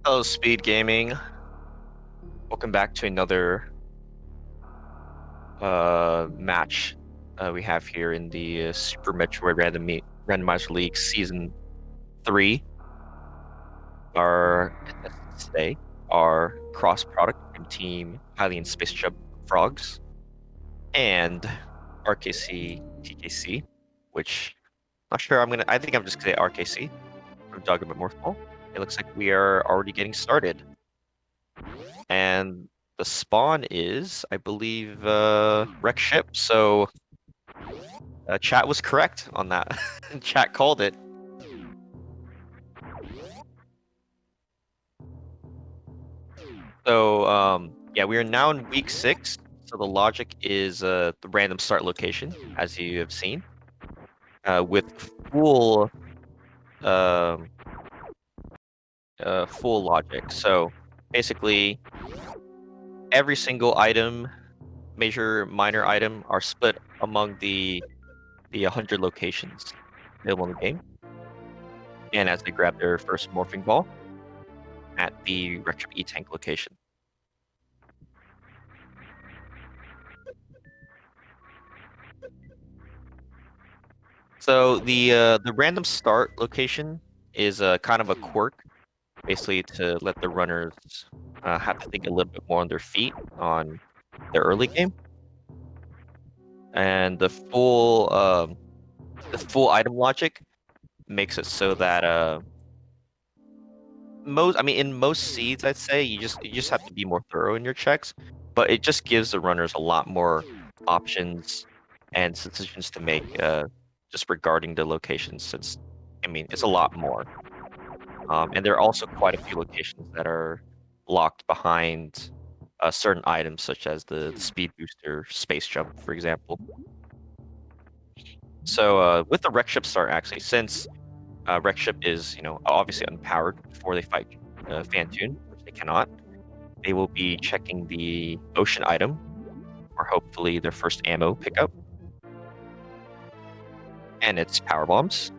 Hello, Speed Gaming. Welcome back to another match we have here in the Super Metroid Randomizer League Season 3. Our contestants today are Cross Product from Team Hylian SpaceJump Frogs and RKC TKC, which I'm not sure I think I'm just gonna say RKC from Dogma Morphball. It looks like we are already getting started. And the spawn is, I believe, wreck ship. So chat was correct on that. Chat called it. So yeah, we are now in week 6. So the logic is the random start location, as you have seen, with um, full logic. So basically, every single item, major, minor item, are split among the 100 locations available in the game. And as they grab their first morphing ball at the Retro E-Tank location. So the random start location is kind of a quirk, basically to let the runners have to think a little bit more on their feet on their early game. And the full item logic makes it so that in most seeds, I'd say you just have to be more thorough in your checks, but it just gives the runners a lot more options and decisions to make just regarding the locations, since it's a lot more. And there are also quite a few locations that are locked behind certain items, such as the speed booster, SpaceJump, for example. So with the wreck ship start, actually, since wreck ship is obviously unpowered before they fight Fantoon, which they cannot, they will be checking the ocean item, or hopefully their first ammo pickup, and it's power bombs.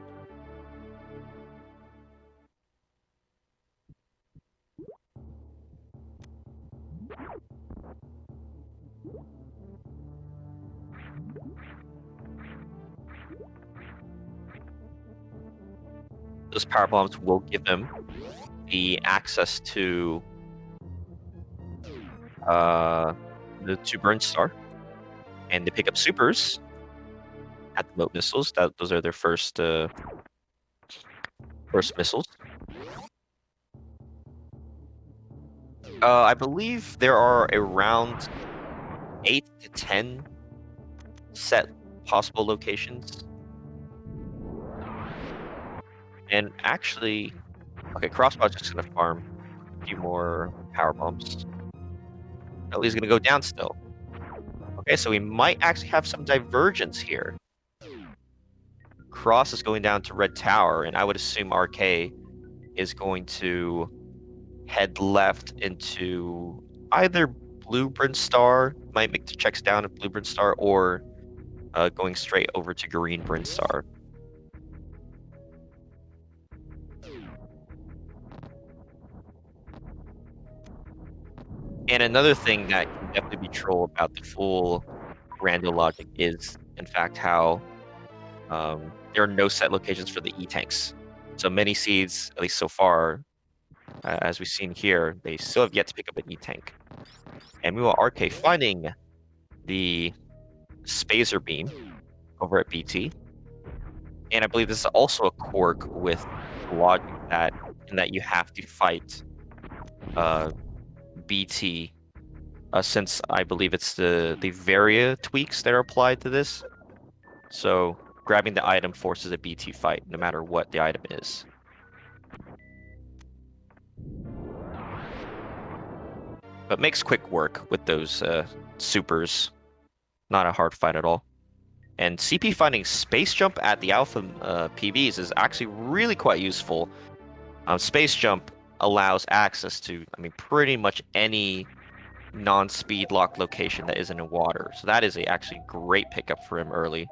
Those power bombs will give them the access to the burn star, and they pick up supers at the moat missiles. Those are their first missiles. I believe there are around 8 to 10 set possible locations. And actually, okay, Crossbow's just gonna farm a few more power bombs. Ellie's gonna go down still. Okay, so we might actually have some divergence here. Cross is going down to Red Tower, and I would assume RK is going to head left into either Blueprint Star, might make the checks down at Blueprint Star, or going straight over to Green Bryn Star. And another thing that can definitely be troll about the full Rando logic is, in fact, how there are no set locations for the E-Tanks. So many seeds, at least so far, as we've seen here, they still have yet to pick up an E-Tank. And meanwhile, RK finding the Spacer Beam over at BT. And I believe this is also a quirk with logic in that you have to fight BT, since I believe it's the Varia tweaks that are applied to this. So grabbing the item forces a BT fight, no matter what the item is. But makes quick work with those supers. Not a hard fight at all. And CP finding SpaceJump at the Alpha PBs is actually really quite useful. SpaceJump allows access to, pretty much any non-speed lock location that isn't in water. So that is a actually great pickup for him early.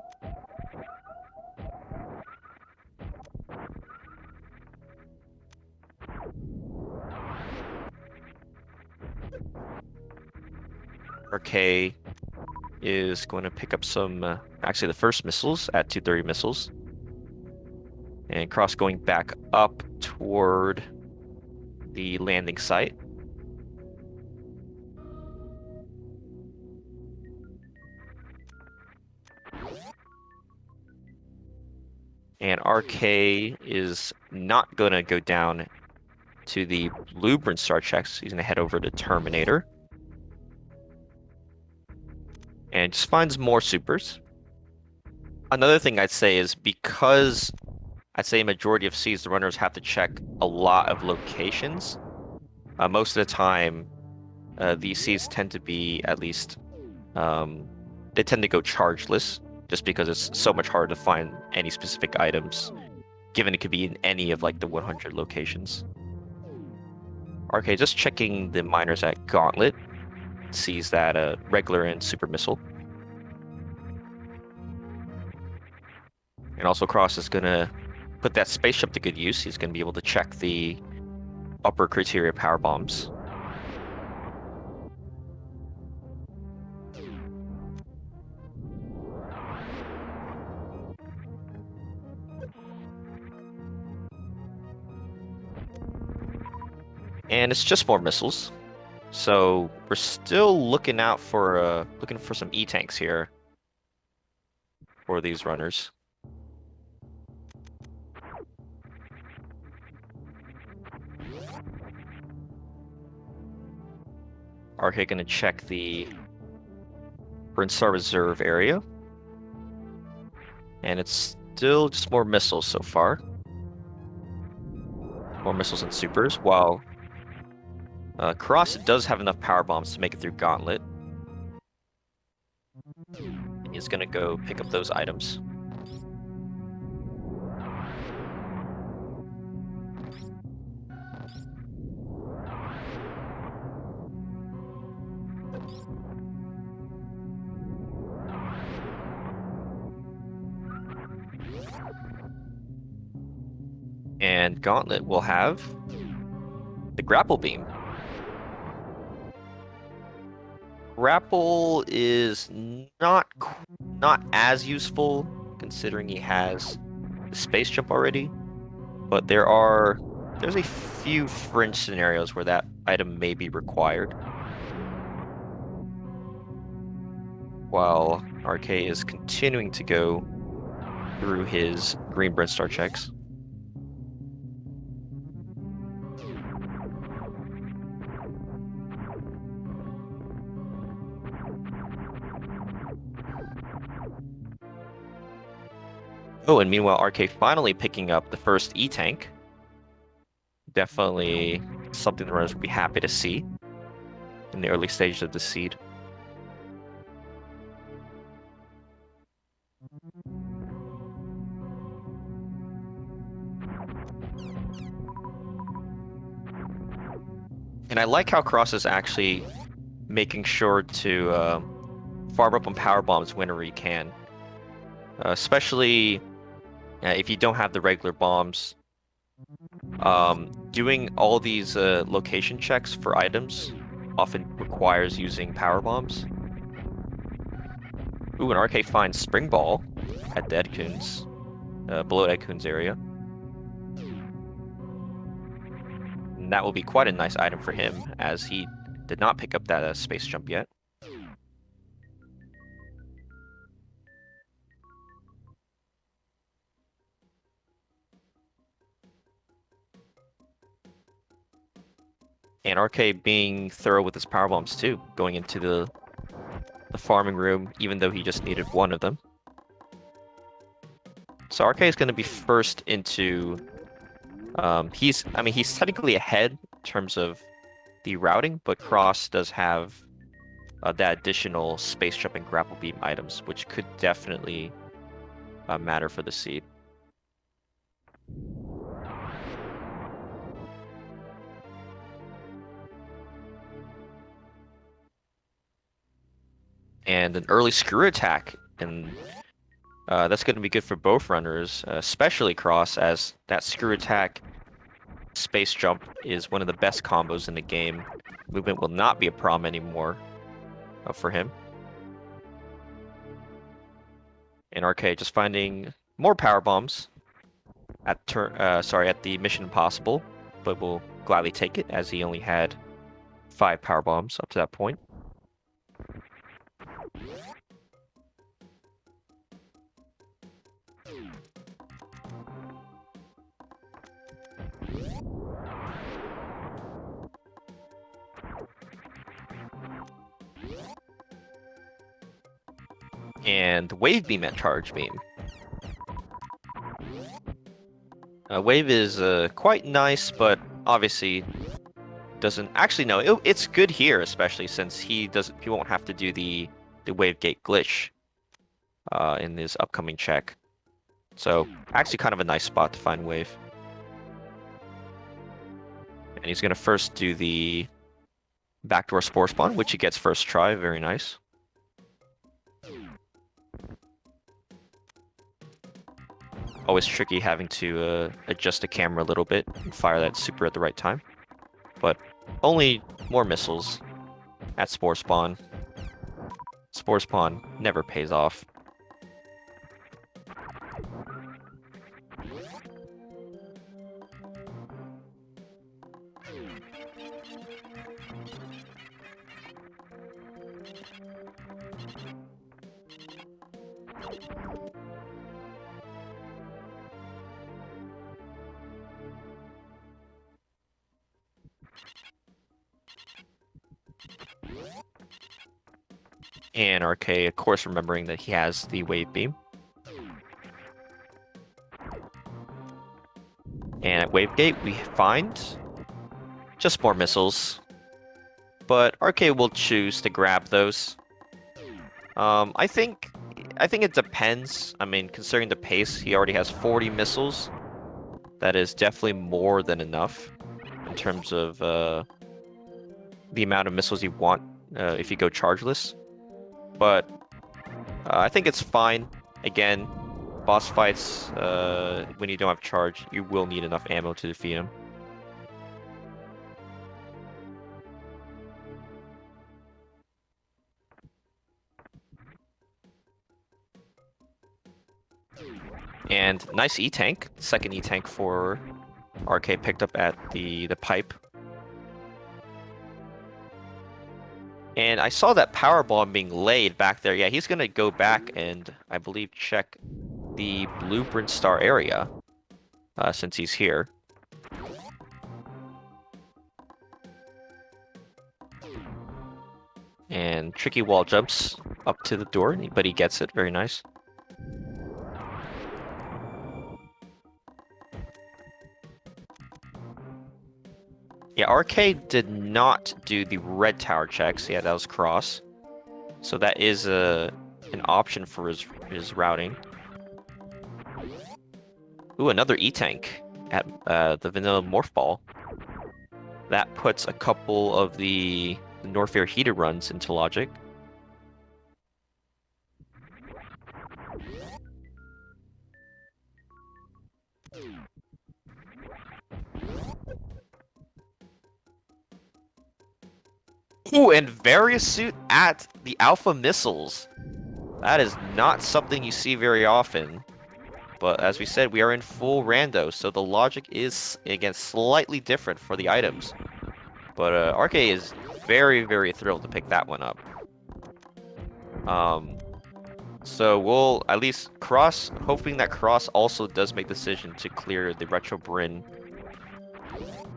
RK is going to pick up some, actually the first missiles at 230 missiles. And Cross going back up toward the landing site. And RK is not going to go down to the Blueprint Star checks. He's going to head over to Terminator. And just finds more supers. Another thing I'd say is because I'd say a majority of seeds, the runners have to check a lot of locations. Most of the time, these seeds tend to be at least, they tend to go chargeless just because it's so much harder to find any specific items, given it could be in any of like the 100 locations. RK just checking the miners at Gauntlet. Sees that regular and super missile. And also Cross is gonna put that SpaceJump to good use. He's gonna be able to check the upper criteria power bombs. And it's just more missiles. So we're still looking out for some E-tanks here for these runners. RK gonna check the Brinstar Reserve area. And it's still just more missiles so far. More missiles and supers, while Cross does have enough power bombs to make it through Gauntlet. He's gonna go pick up those items. And Gauntlet will have the grapple beam. Grapple is not as useful considering he has the SpaceJump already, but there's a few fringe scenarios where that item may be required. While RK is continuing to go through his green Brinstar checks. Oh, and meanwhile, RK finally picking up the first E-tank. Definitely something the runners would be happy to see in the early stages of the seed. And I like how Cross is actually making sure to farm up on power bombs whenever he can. Especially if you don't have the regular bombs. Doing all these location checks for items often requires using power bombs. Ooh, an RK finds Spring Ball at the Edcoons, below Edcoons area. And that will be quite a nice item for him, as he did not pick up that SpaceJump yet. And RK being thorough with his power bombs too, going into the farming room, even though he just needed one of them. So RK is going to be first into. He's technically ahead in terms of the routing, but Cross does have that additional SpaceJump and grapple beam items, which could definitely matter for the seed. And an early screw attack, and that's going to be good for both runners, especially Cross, as that screw attack SpaceJump is one of the best combos in the game. Movement will not be a problem anymore. for him. And RK just finding more power bombs at the Mission Impossible, but will gladly take it as he only had 5 power bombs up to that point. And Wave Beam at Charge Beam. Wave is quite nice, but obviously doesn't actually no. It's good here, especially since he won't have to do the Wave Gate glitch in this upcoming check. So actually, kind of a nice spot to find Wave. And he's gonna first do the backdoor Spore Spawn, which he gets first try. Very nice. Always tricky having to adjust the camera a little bit and fire that super at the right time. But only more missiles at Spore Spawn. Spore Spawn never pays off. And RK, of course, remembering that he has the Wave Beam. And at Wave Gate, we find just more missiles. But RK will choose to grab those. I think it depends. I mean, considering the pace, he already has 40 missiles. That is definitely more than enough in terms of the amount of missiles you want if you go chargeless. But I think it's fine. Again, boss fights, when you don't have charge, you will need enough ammo to defeat him. And nice E-Tank. Second E-Tank for RK picked up at the pipe. And I saw that power bomb being laid back there. Yeah, he's going to go back and, I believe, check the Blueprint Star area, since he's here. And tricky wall jumps up to the door, but he gets it. Very nice. Yeah, RK did not do the red tower checks. Yeah, that was cross. So that is an option for his routing. Ooh, another E-Tank at the vanilla Morphball. That puts a couple of the Norfair heater runs into logic. Ooh, and various suit at the Alpha missiles. That is not something you see very often. But as we said, we are in full rando, so the logic is, again, slightly different for the items. But RK is very, very thrilled to pick that one up. So we'll at least Cross, hoping that Cross also does make the decision to clear the Retro Bryn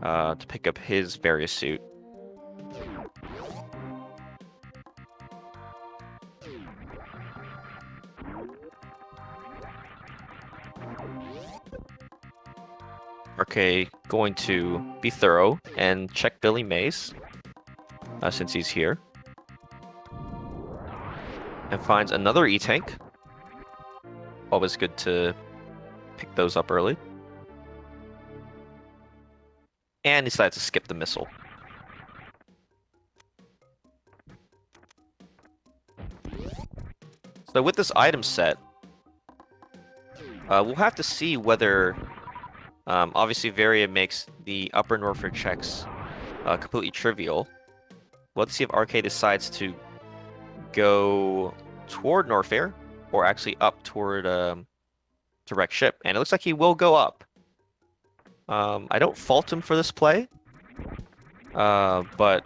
to pick up his various suit. RK going to be thorough and check Billy Mays, since he's here. And finds another E-Tank. Always good to pick those up early. And decides to skip the missile. So with this item set, we'll have to see whether... obviously, Varia makes the upper Norfolk checks completely trivial. Let's see if RK decides to go toward Norfair or actually up toward to wreck ship, and it looks like he will go up. I don't fault him for this play, but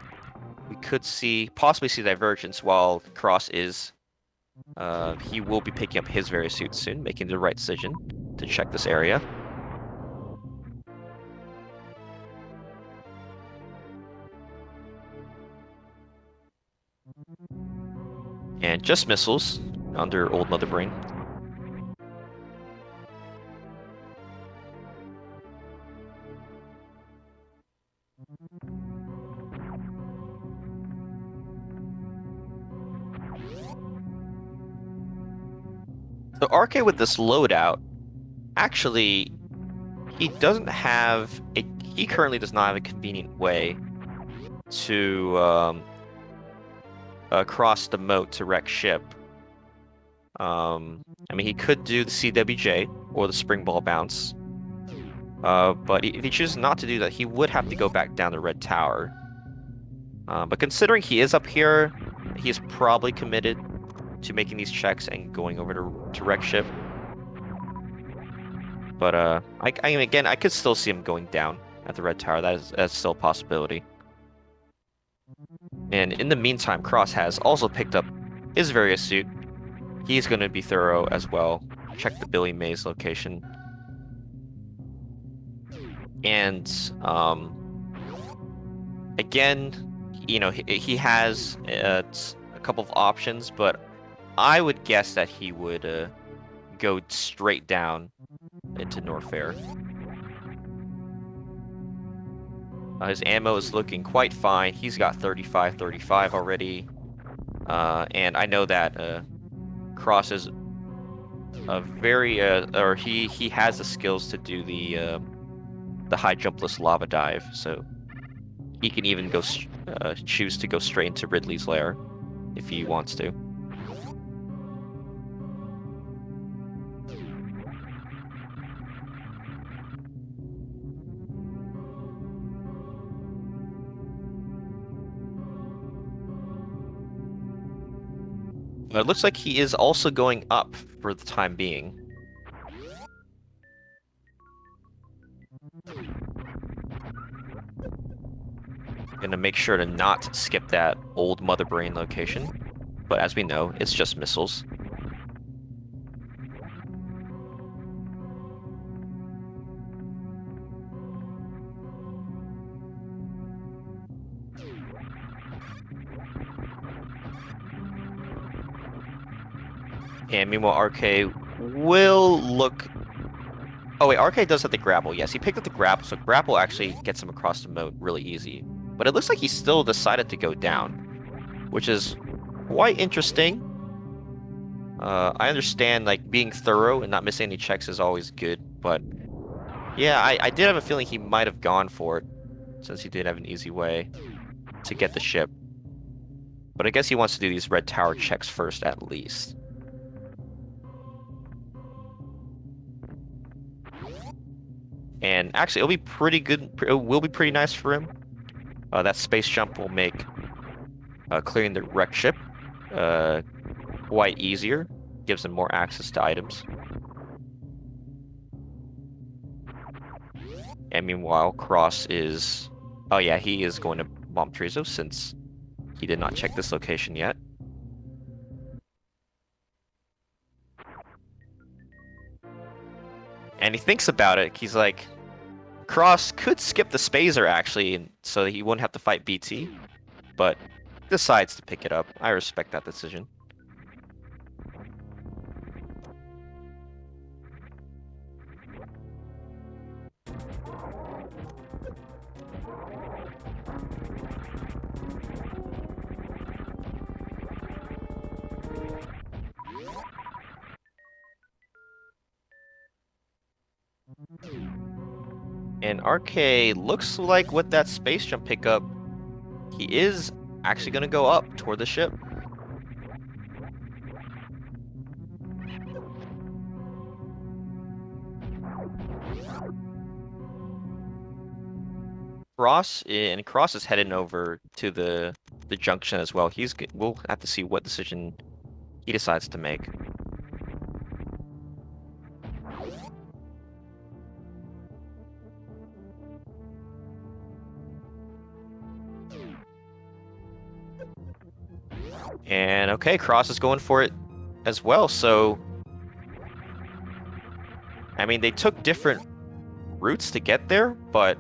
we could possibly see divergence while Cross is. He will be picking up his various suits soon, making the right decision to check this area. And just missiles under Old Mother Brain. So RK with this loadout, actually, he currently does not have a convenient way to cross the moat to wreck ship. I mean, he could do the CWJ or the spring ball bounce, but if he chooses not to do that, he would have to go back down the red tower. But considering he is up here, he is probably committed to making these checks and going over to wreck ship. But again, I could still see him going down at the red tower. That's still a possibility. And in the meantime, Cross has also picked up his various suit. He's going to be thorough as well. Check the Billy Mays location. And again, you know, he has a couple of options, but I would guess that he would go straight down into Norfair. His ammo is looking quite fine. He's got 35 already. And I know that Cross is a very or he has the skills to do the high jumpless lava dive, so he can even go choose to go straight into Ridley's lair if he wants to. It looks like he is also going up for the time being. Gonna make sure to not skip that old Mother Brain location. But as we know, it's just missiles. And meanwhile, RK will look... Oh wait, RK does have the grapple. Yes, he picked up the grapple, so grapple actually gets him across the moat really easy. But it looks like he still decided to go down, which is quite interesting. I understand, like, being thorough and not missing any checks is always good, but yeah, I did have a feeling he might have gone for it, since he did have an easy way to get the ship. But I guess he wants to do these red tower checks first, at least. And actually, it'll be pretty good. It will be pretty nice for him. That space jump will make clearing the wreck ship quite easier. Gives him more access to items. And meanwhile, Cross is... Oh yeah, he is going to bomb Trizo since he did not check this location yet. And he thinks about it. He's like, Cross could skip the Spazer, actually, so that he wouldn't have to fight BT. But decides to pick it up. I respect that decision. And RK looks like with that space jump pickup, he is actually going to go up toward the ship. Cross is heading over to the the junction as well. We'll have to see what decision he decides to make. And okay, Cross is going for it as well. So, I mean, they took different routes to get there, but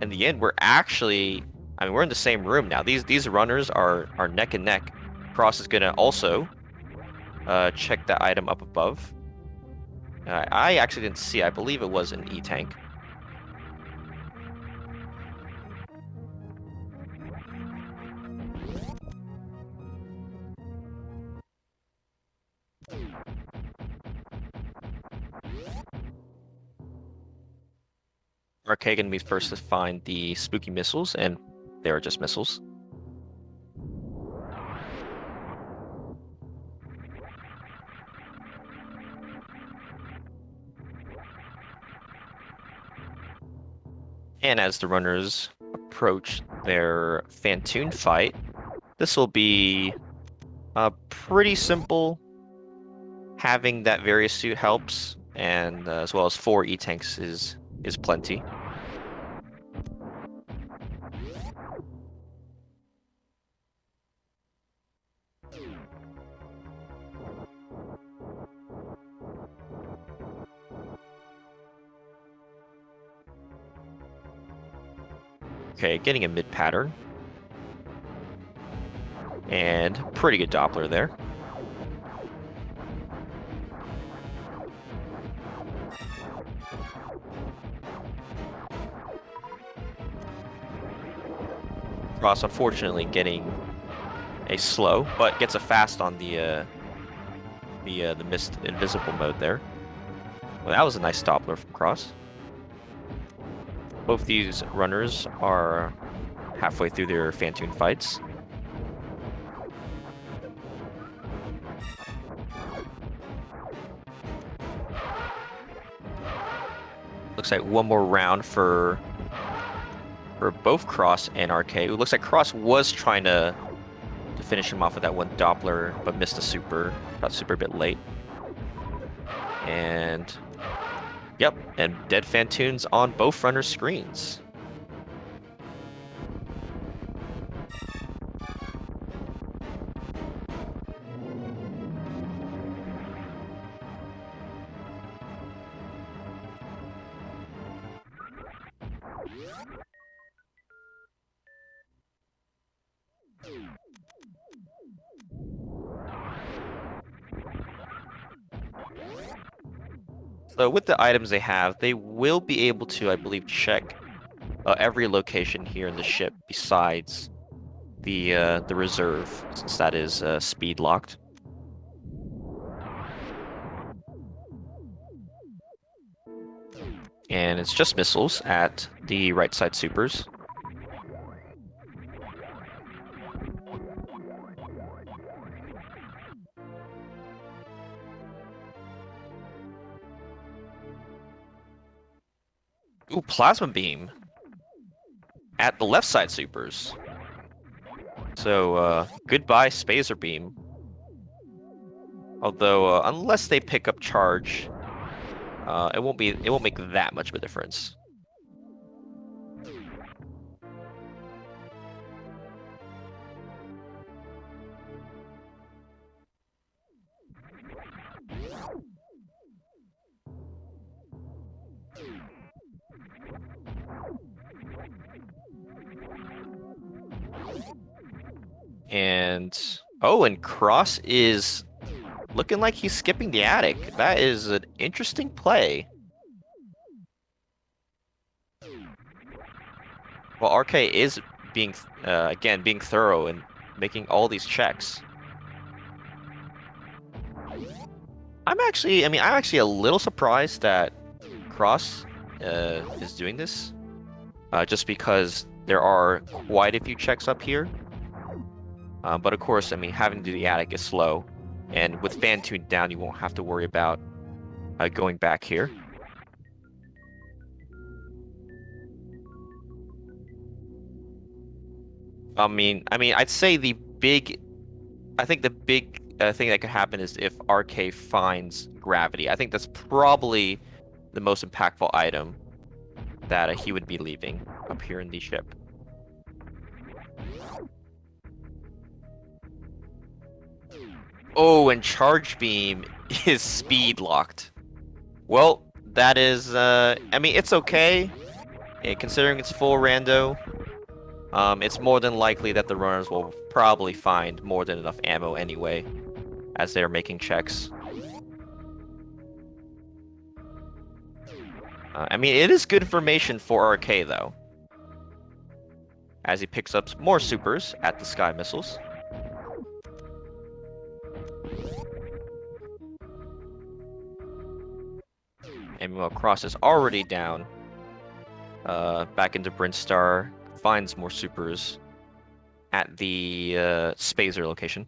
in the end, we're in the same room now. These runners are neck and neck. Cross is gonna also check the item up above. I actually didn't see. I believe it was an E-tank. Arcade gonna be first to find the spooky missiles, and they are just missiles. And as the runners approach their Fantoon fight, this will be pretty simple. Having that various suit helps, and as well as 4 E-tanks is plenty. Okay, getting a mid pattern. And pretty good Doppler there. Cross unfortunately getting a slow, but gets a fast on the missed invisible mode there. Well, that was a nice Doppler from Cross. Both these runners are halfway through their Fantoon fights. Looks like one more round for both Cross and Arcade. It looks like Cross was trying to finish him off with that one Doppler, but missed a super. Got super a bit late. And yep, and dead Fantoons on both runners' screens. So with the items they have, they will be able to, I believe, check every location here in the ship besides the reserve, since that is speed locked. And it's just missiles at the right side supers. Ooh, plasma beam at the left side supers. So goodbye Spacer beam. Although unless they pick up charge, it won't make that much of a difference. And Cross is looking like he's skipping the attic. That is an interesting play. Well, RK is being being thorough and making all these checks. I'm actually a little surprised that Cross is doing this, just because there are quite a few checks up here. But of course, having to do the attic is slow, and with Fantoon down, you won't have to worry about going back here. I'd say I think the big thing that could happen is if RK finds gravity. I think that's probably the most impactful item that he would be leaving up here in the ship. Oh, and Charge Beam is speed locked. Well, that is, it's okay, considering it's full rando. It's more than likely that the runners will probably find more than enough ammo anyway, as they're making checks. It is good information for RK, though, as he picks up more supers at the Sky Missiles. And meanwhile, Cross is already down. Back into Brinstar, finds more supers at the Spazer location.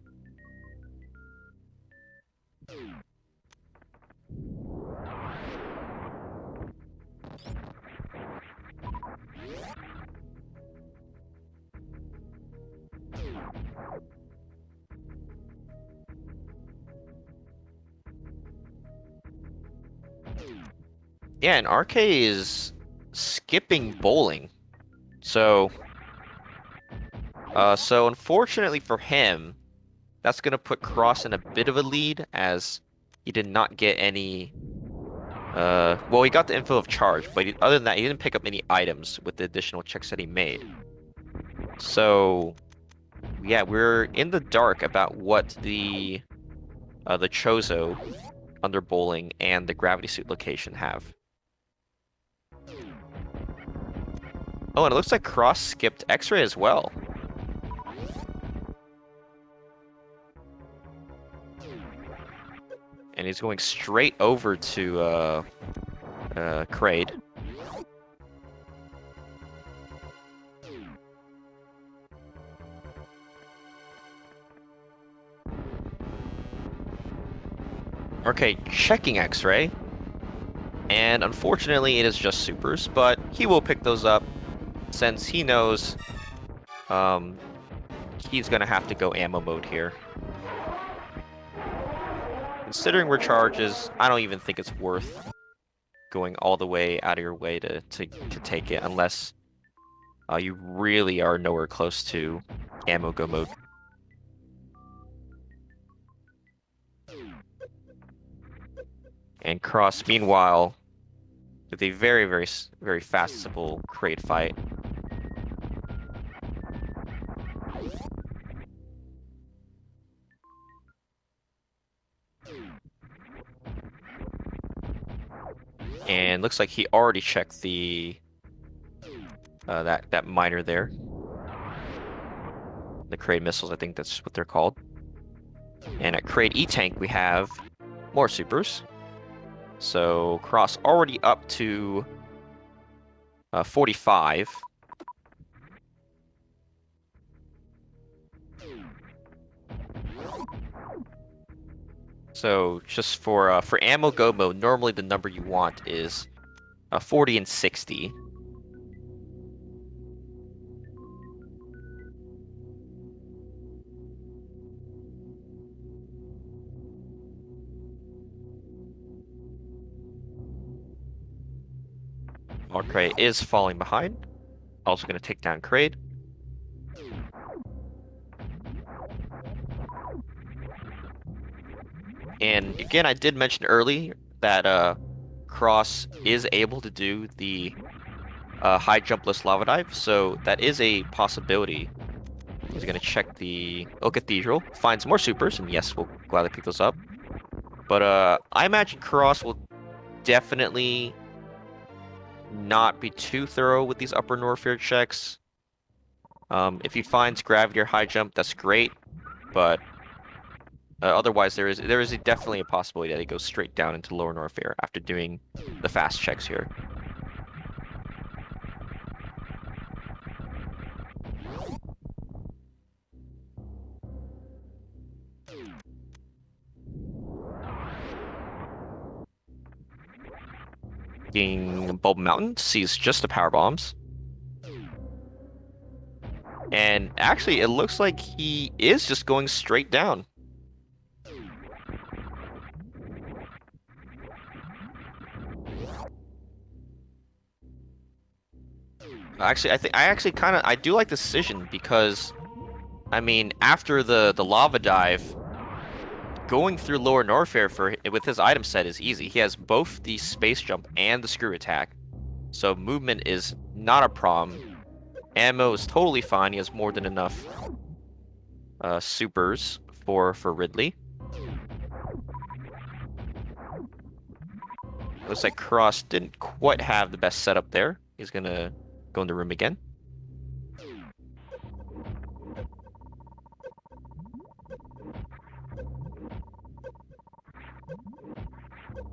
Yeah, and RK is skipping bowling. So unfortunately for him, that's gonna put Cross in a bit of a lead, as he did not get any. Well, he got the info of charge, but other than that, he didn't pick up any items with the additional checks that he made. So, yeah, we're in the dark about what the Chozo under bowling and the gravity suit location have. Oh, and it looks like Cross skipped X-ray as well. And he's going straight over to Kraid. Okay, checking X-ray. And unfortunately, it is just supers, but he will pick those up since he knows he's gonna have to go ammo mode here. Considering where charge is, I don't even think it's worth going all the way out of your way to take it, unless you really are nowhere close to ammo go mode. And Cross, meanwhile, with a very, very, very fast, simple crate fight. And looks like he already checked the that miner there. The Kraid missiles, I think that's what they're called. And at Kraid E-Tank, we have more supers. So Cross already up to 45. So just for ammo go mode, normally the number you want is 40 and 60. Kraid is falling behind. Also going to take down Kraid. And again, I did mention earlier that Cross is able to do the high jumpless lava dive, so that is a possibility. He's going to check the Cathedral, finds more supers, and yes, we'll gladly pick those up. But I imagine Cross will definitely not be too thorough with these upper Norfair checks. If he finds gravity or high jump, that's great, but otherwise there is definitely a possibility that he goes straight down into lower Norfair after doing the fast checks here. Bulb Mountain sees just the power bombs. And actually, it looks like he is just going straight down. Actually, I do like the decision because, I mean, after the lava dive, going through Lower Norfair with his item set is easy. He has both the space jump and the screw attack, so movement is not a problem. Ammo is totally fine. He has more than enough supers for Ridley. Looks like Cross didn't quite have the best setup there. He's gonna go in the room again.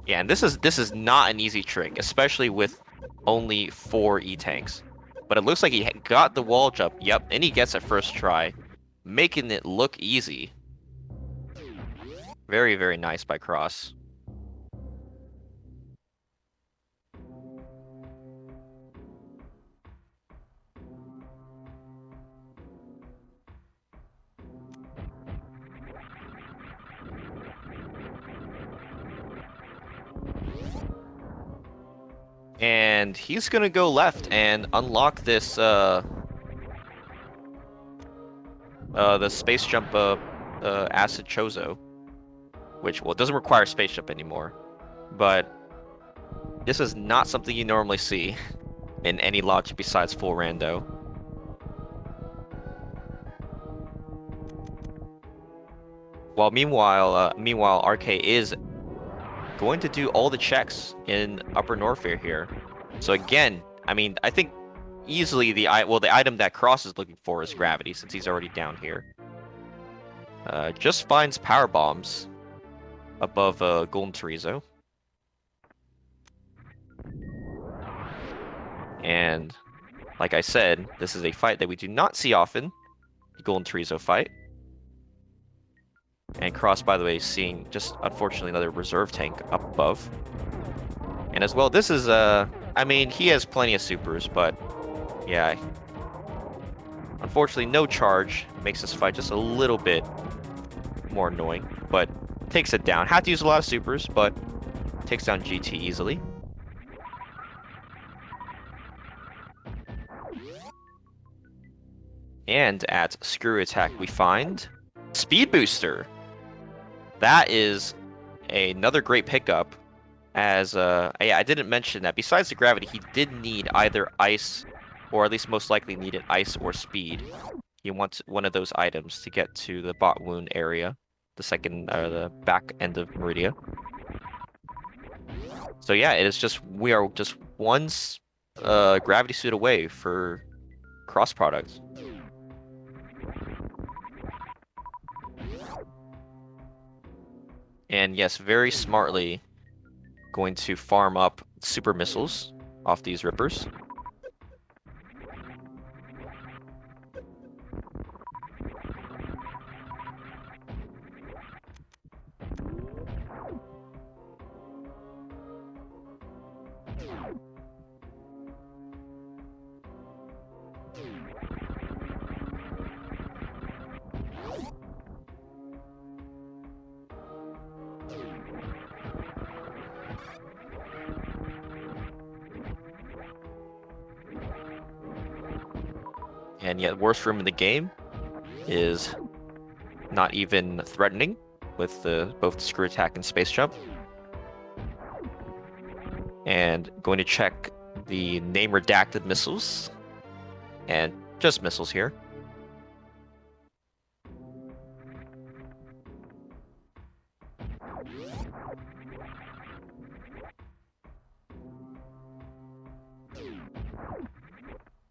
Yeah, and this is not an easy trick, especially with only 4 E-tanks. But it looks like he got the wall jump. Yep, and he gets it first try, making it look easy. Very, very nice by Cross. And he's gonna go left and unlock this the space jump acid chozo, which, well, it doesn't require space jump anymore, but this is not something you normally see in any logic besides full rando. While meanwhile RK is going to do all the checks in Upper Norfair here. So again, I mean, I think easily the item that Cross is looking for is gravity, since he's already down here. Just finds power bombs above Golden Chorizo. And like I said, this is a fight that we do not see often, the Golden Chorizo fight. And Cross, by the way, seeing just, unfortunately, another reserve tank up above. And as well, this is, I mean, he has plenty of supers, but yeah. Unfortunately, no charge makes this fight just a little bit more annoying, but takes it down. Had to use a lot of supers, but takes down GT easily. And at Screw Attack, we find Speed Booster. That is another great pickup, as yeah, I didn't mention that besides the gravity, he did need either ice, or at least most likely needed ice or speed. He wants one of those items to get to the bot wound area, the back end of Meridia. So yeah, it is just, we are just one gravity suit away for cross products. And yes, very smartly going to farm up super missiles off these rippers. And yet, worst room in the game is not even threatening with both the screw attack and space jump. And going to check the name redacted missiles, and just missiles here.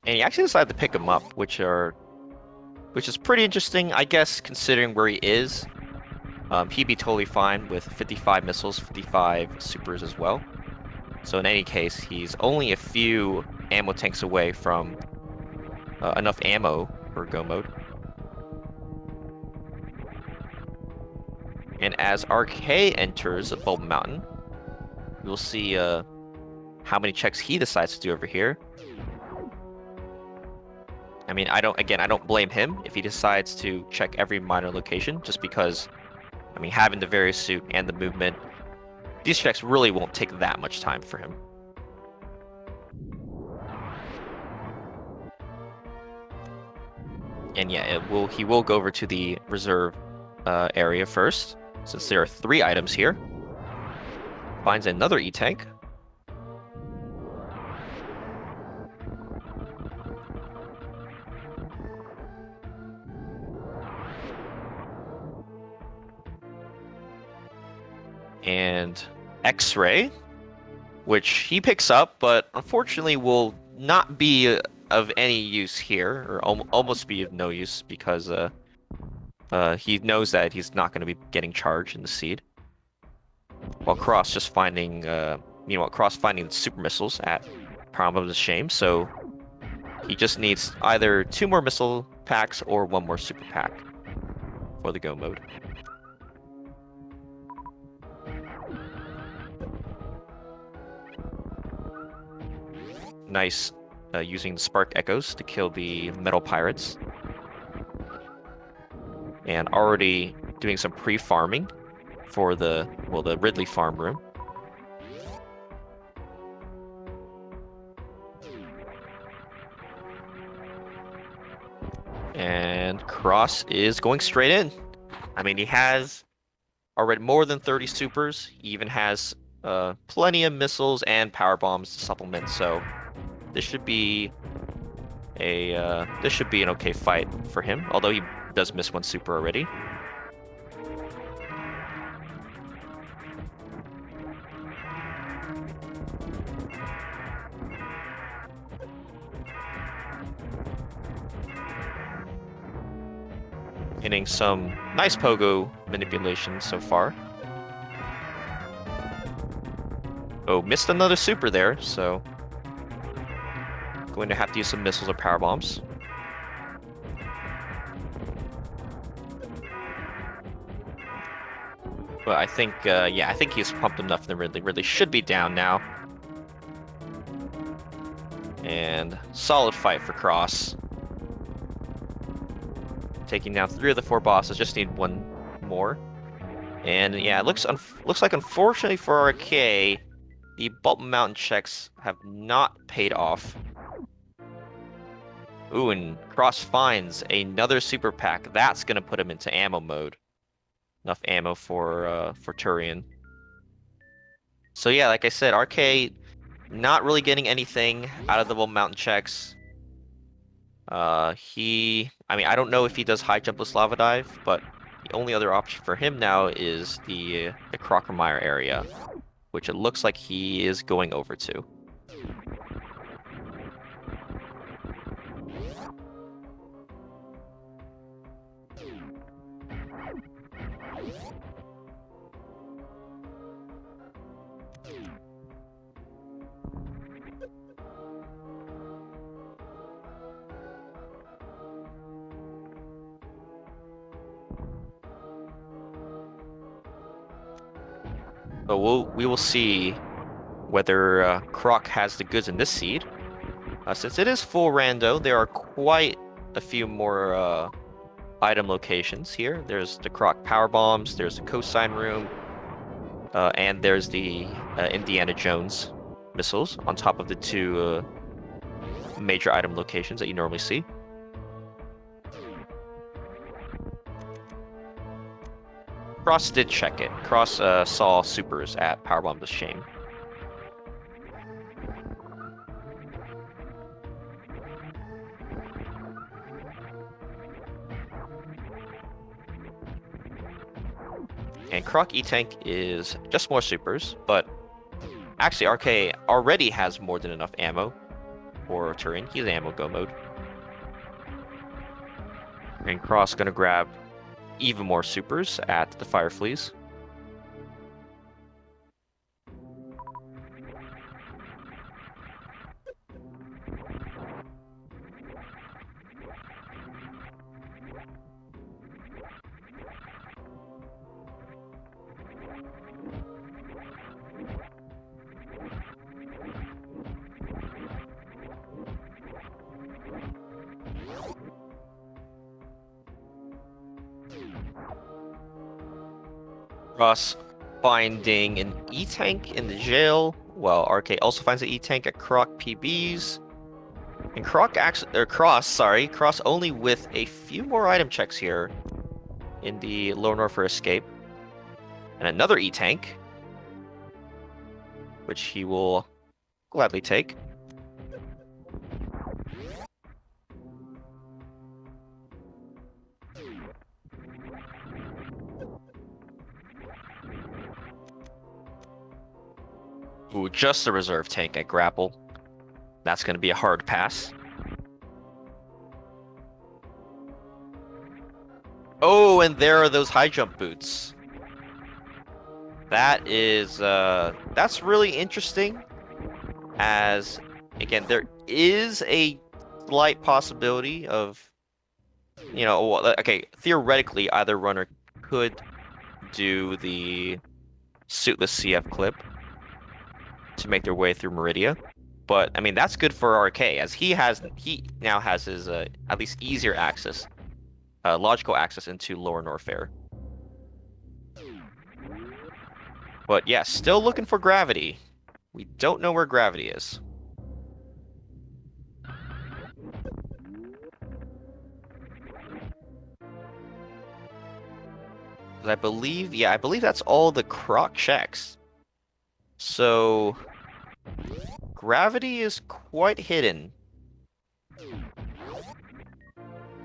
And he actually decided to pick him up, which is pretty interesting, I guess, considering where he is. He'd be totally fine with 55 missiles, 55 supers as well. So in any case, he's only a few ammo tanks away from enough ammo for go mode. And as RK enters Bulb Mountain, we'll see how many checks he decides to do over here. I mean, I don't blame him if he decides to check every minor location, just because, I mean, having the various suit and the movement, these checks really won't take that much time for him. And yeah, he will go over to the reserve area first, since there are 3 items here. Finds another E-Tank. And X-Ray, which he picks up, but unfortunately will not be of any use here, or almost be of no use, because he knows that he's not going to be getting charged in the seed. While Cross just finding, Cross finding the super missiles at Problem of the Shame, so he just needs either 2 more missile packs or 1 more super pack for the go mode. Nice, using the Spark Echoes to kill the Metal Pirates. And already doing some pre-farming for the Ridley farm room. And Cross is going straight in. I mean, he has already more than 30 supers. He even has plenty of missiles and power bombs to supplement, so this should be an okay fight for him, although he does miss 1 super already. Getting some nice pogo manipulation so far. Oh, missed another super there, so going to have to use some missiles or power bombs. But I think, I think he's pumped enough that Ridley should be down now. And solid fight for Cross. Taking down 3 of the 4 bosses, just need 1 more. And yeah, it looks like, unfortunately for RK, the Bulk Mountain checks have not paid off. Ooh, and Cross finds another super pack. That's gonna put him into ammo mode. Enough ammo for Turian. So yeah, like I said, RK not really getting anything out of the Bulk Mountain checks. I mean, I don't know if he does high jumpless lava dive, but the only other option for him now is the Crockermire area, which it looks like he is going over to. But we will see whether Croc has the goods in this seed. Since it is full rando, there are quite a few more item locations here. There's the Croc power bombs, there's the cosign room, and there's the Indiana Jones missiles on top of the 2 major item locations that you normally see. Cross did check it. Cross saw supers at Powerbomb the Shame. And Croc E-Tank is just more supers, but actually RK already has more than enough ammo for Turin. He's ammo go mode. And Cross gonna grab even more supers at the Fire Fleas. Cross finding an E-Tank in the jail. Well, RK also finds an E-Tank at Croc PBs. And Cross only with a few more item checks here in the Lower North escape. And another E-Tank, which he will gladly take. Ooh, just a reserve tank at Grapple. That's going to be a hard pass. Oh, and there are those high jump boots. That is, that's really interesting. As, again, there is a slight possibility of, you know, okay, theoretically, either runner could do the suitless CF clip to make their way through Meridia. But, I mean, that's good for RK, as he now has his, at least easier access, logical access into Lower Norfair. But yeah, still looking for Gravity. We don't know where Gravity is. I believe that's all the Croc checks. So, Gravity is quite hidden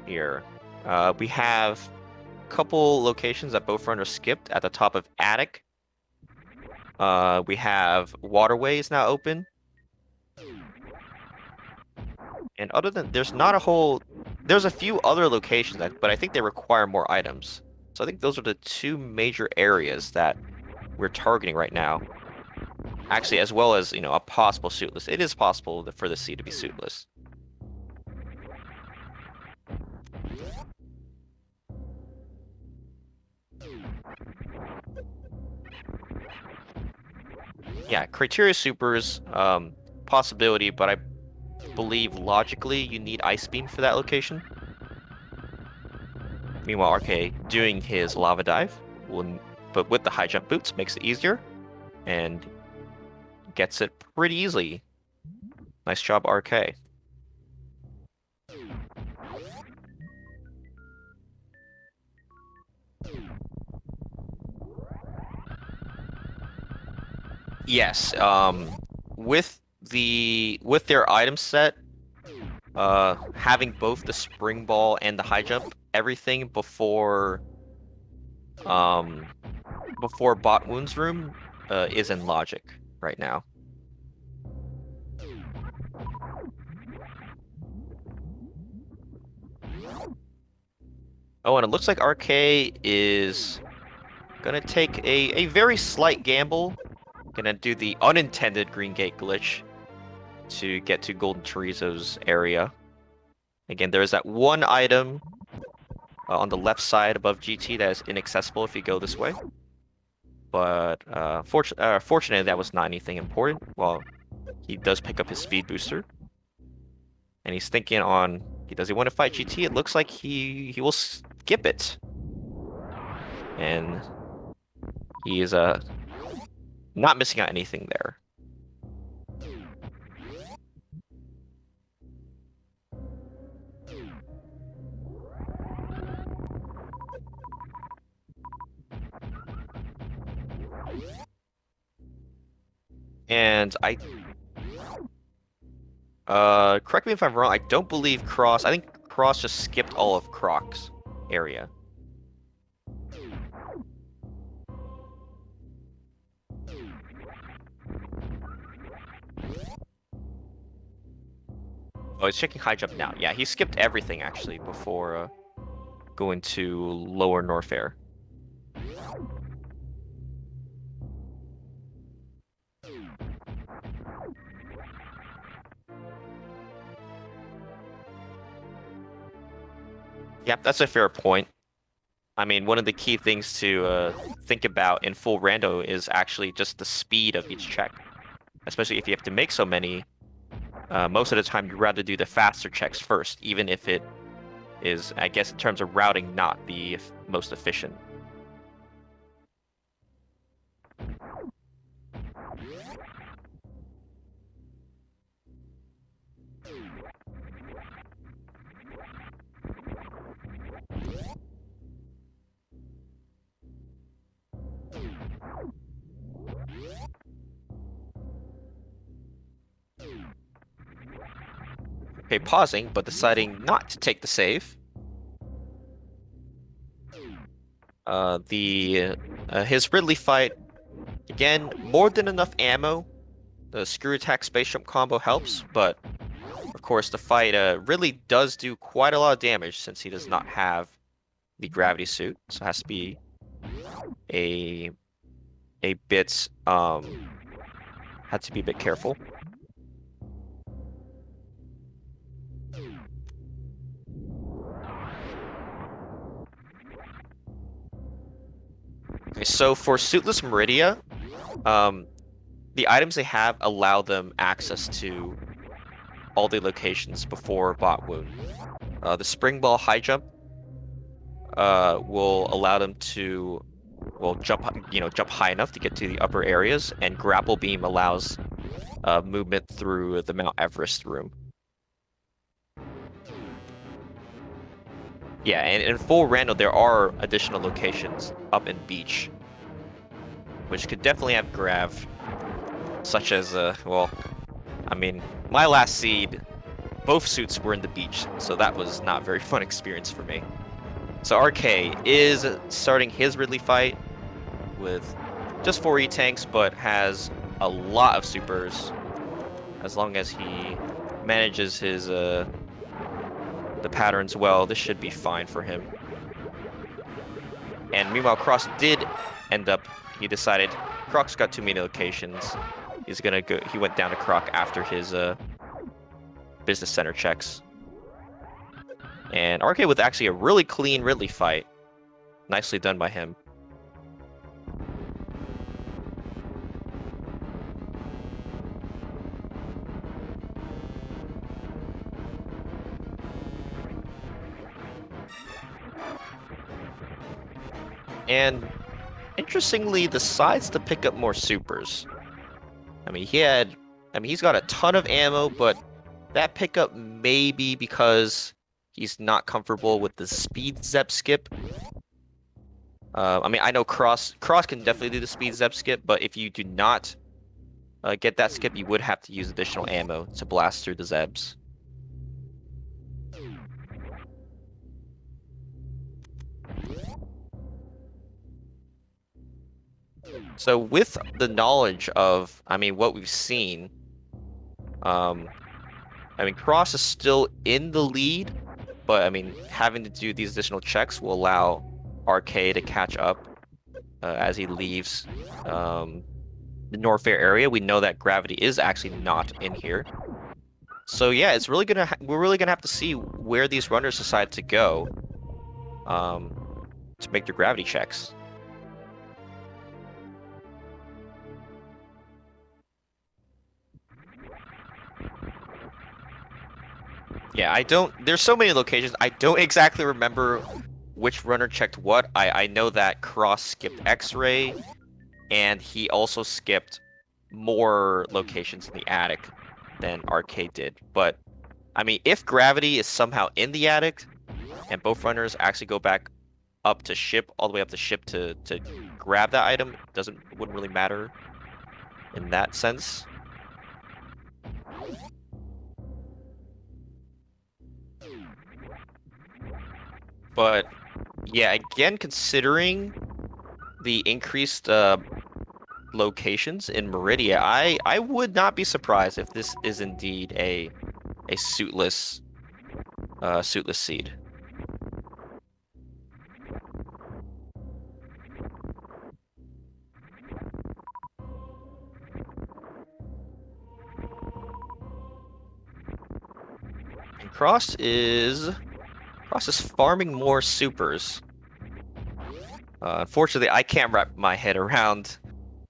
here. We have a couple locations that both runners skipped at the top of Attic. We have Waterways now open. And other than, there's a few other locations, but I think they require more items. So I think those are the two major areas that we're targeting right now. Actually, as well as, you know, a possible suitless. It is possible for the sea to be suitless. Yeah, Criteria Supers, possibility, but I believe logically you need Ice Beam for that location. Meanwhile, RK doing his Lava Dive, but with the high jump boots, makes it easier, and gets it pretty easily. Nice job, RK. Yes, with their item set, having both the Spring Ball and the high jump, everything before Bot Wound's room is in logic right now. Oh, and it looks like RK is gonna take a very slight gamble. Gonna do the unintended Green Gate glitch to get to Golden Chorizo's area. Again, there is that one item on the left side above GT that is inaccessible if you go this way. But fortunately, that was not anything important. Well, he does pick up his speed booster. And he's thinking on, does he want to fight GT? It looks like he will skip it. And he is not missing out anything there. And correct me if I'm wrong, I don't believe I think Cross just skipped all of Croc's area. Oh, he's checking high jump now. Yeah, he skipped everything actually before going to Lower Norfair. Yep, that's a fair point. I mean, one of the key things to think about in full rando is actually just the speed of each check. Especially if you have to make so many. Most of the time, you'd rather do the faster checks first, even if it is, I guess, in terms of routing, not the most efficient. Okay, pausing, but deciding not to take the save. His Ridley fight, again, more than enough ammo. The screw attack space jump combo helps, but of course the fight Ridley does do quite a lot of damage since he does not have the gravity suit, so it has to be a bit had to be a bit careful. Okay, so for Suitless Meridia, the items they have allow them access to all the locations before Bot Wound. The Spring Ball High Jump will allow them to, well, jump high enough to get to the upper areas, and Grapple Beam allows movement through the Mount Everest room. Yeah, and in full Rando, there are additional locations up in Beach, which could definitely have grav, such as, well, I mean, my last seed, both suits were in the Beach, so that was not a very fun experience for me. So RK is starting his Ridley fight with just 4 E-tanks, but has a lot of supers, as long as he manages his, the patterns well. This should be fine for him. And meanwhile, Cross did end up, he decided Croc's got too many locations. He's gonna go, he went down to Croc after his business center checks. And RK with actually a really clean Ridley fight. Nicely done by him. And interestingly, decides to pick up more supers. I mean, he's got a ton of ammo, but that pickup may be because he's not comfortable with the speed zep skip. I mean, I know Cross can definitely do the speed zep skip, but if you do not get that skip, you would have to use additional ammo to blast through the zebs. So with the knowledge of, I mean, what we've seen, I mean, Cross is still in the lead, but I mean, having to do these additional checks will allow RK to catch up as he leaves the Norfair area. We know that gravity is actually not in here. So yeah, it's really we're really gonna have to see where these runners decide to go to make their gravity checks. Yeah, there's so many locations. I don't exactly remember which runner checked what. I know that Cross skipped X-Ray, and he also skipped more locations in the attic than RK did. But, I mean, if gravity is somehow in the attic, and both runners actually go back up to ship, all the way up to ship to grab that item, wouldn't really matter in that sense. But yeah, again, considering the increased locations in Meridia, I would not be surprised if this is indeed a suitless seed. And Cross is farming more supers. Unfortunately, I can't wrap my head around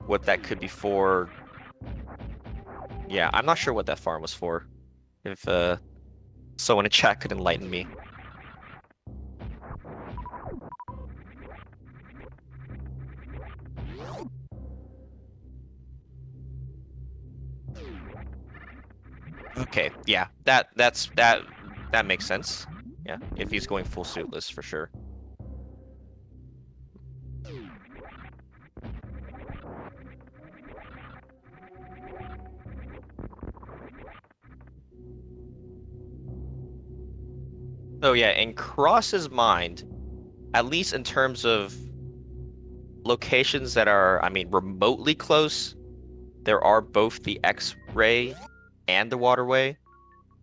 what that could be for. Yeah, I'm not sure what that farm was for. If someone in chat could enlighten me. Okay, yeah, that makes sense. Yeah, if he's going full suitless for sure. So yeah, in Cross's mind, at least in terms of locations that are, I mean, remotely close, there are both the X-ray and the waterway.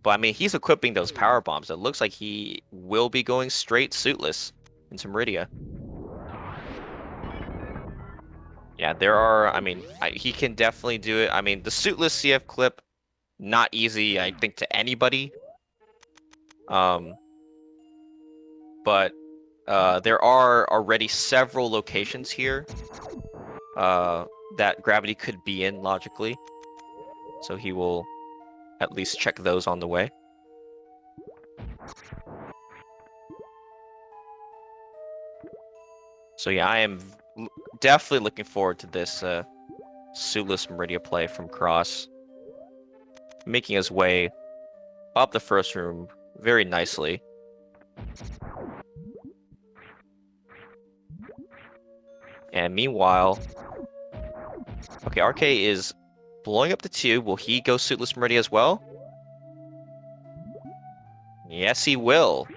But I mean, he's equipping those power bombs. It looks like he will be going straight suitless into Meridia. Yeah, there are, I mean, he can definitely do it. I mean, the suitless CF clip, not easy, I think, to anybody. But there are already several locations here that gravity could be in logically. So he will at least check those on the way. So yeah, I am definitely looking forward to this suitless Meridia play from Cross. Making his way up the first room very nicely. And meanwhile, okay, RK is blowing up the tube. Will he go suitless Meridia as well? Yes, he will.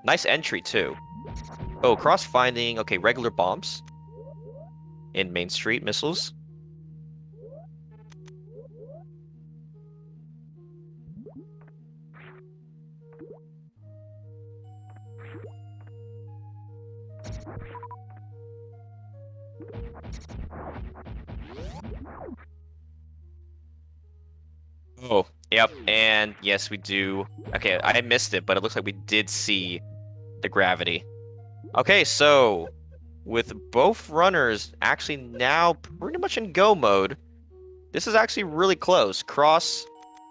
Nice entry, too. Oh, Cross finding, okay, regular bombs in Main Street missiles. Oh, yep, and yes, we do. Okay, I missed it, but it looks like we did see the gravity. Okay, so with both runners actually now pretty much in go mode, this is actually really close. Cross,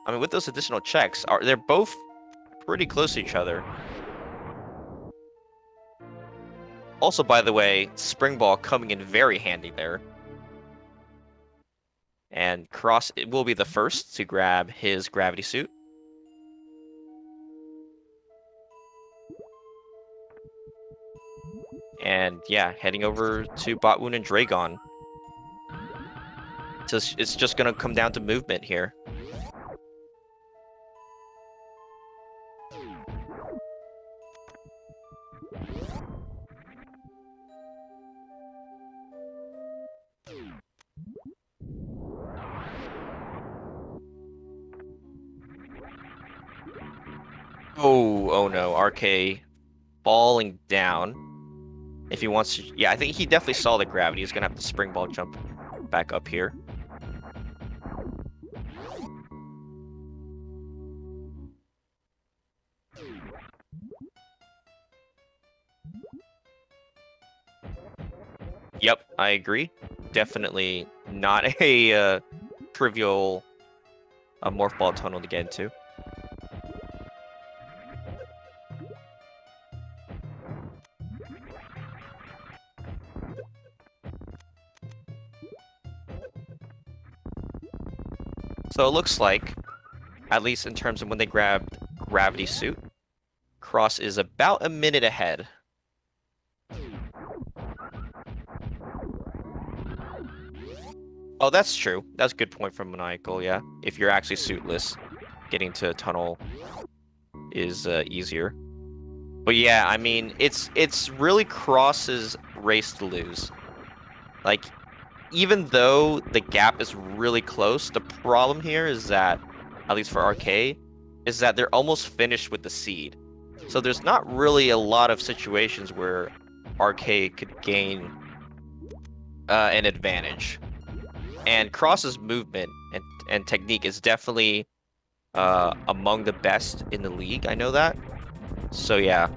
I mean, with those additional checks, they're both pretty close to each other. Also, by the way, Spring Ball coming in very handy there. And Cross it will be the first to grab his gravity suit. And yeah, heading over to Botwoon and Dragon. So it's just going to come down to movement here. Oh no, RK falling down. If he wants to, yeah, I think he definitely saw the gravity. He's gonna have to spring ball jump back up here. Yep, I agree. Definitely not a trivial Morphball tunnel to get into. So it looks like, at least in terms of when they grabbed Gravity Suit, Cross is about a minute ahead. Oh, that's true. That's a good point from Maniacal, yeah. If you're actually suitless, getting to a tunnel is easier. But yeah, I mean, it's really Cross's race to lose. Like, even though the gap is really close, the problem here is that, at least for RK, is that they're almost finished with the seed. So there's not really a lot of situations where RK could gain an advantage. And Cross's movement and technique is definitely among the best in the league. I know that. So yeah,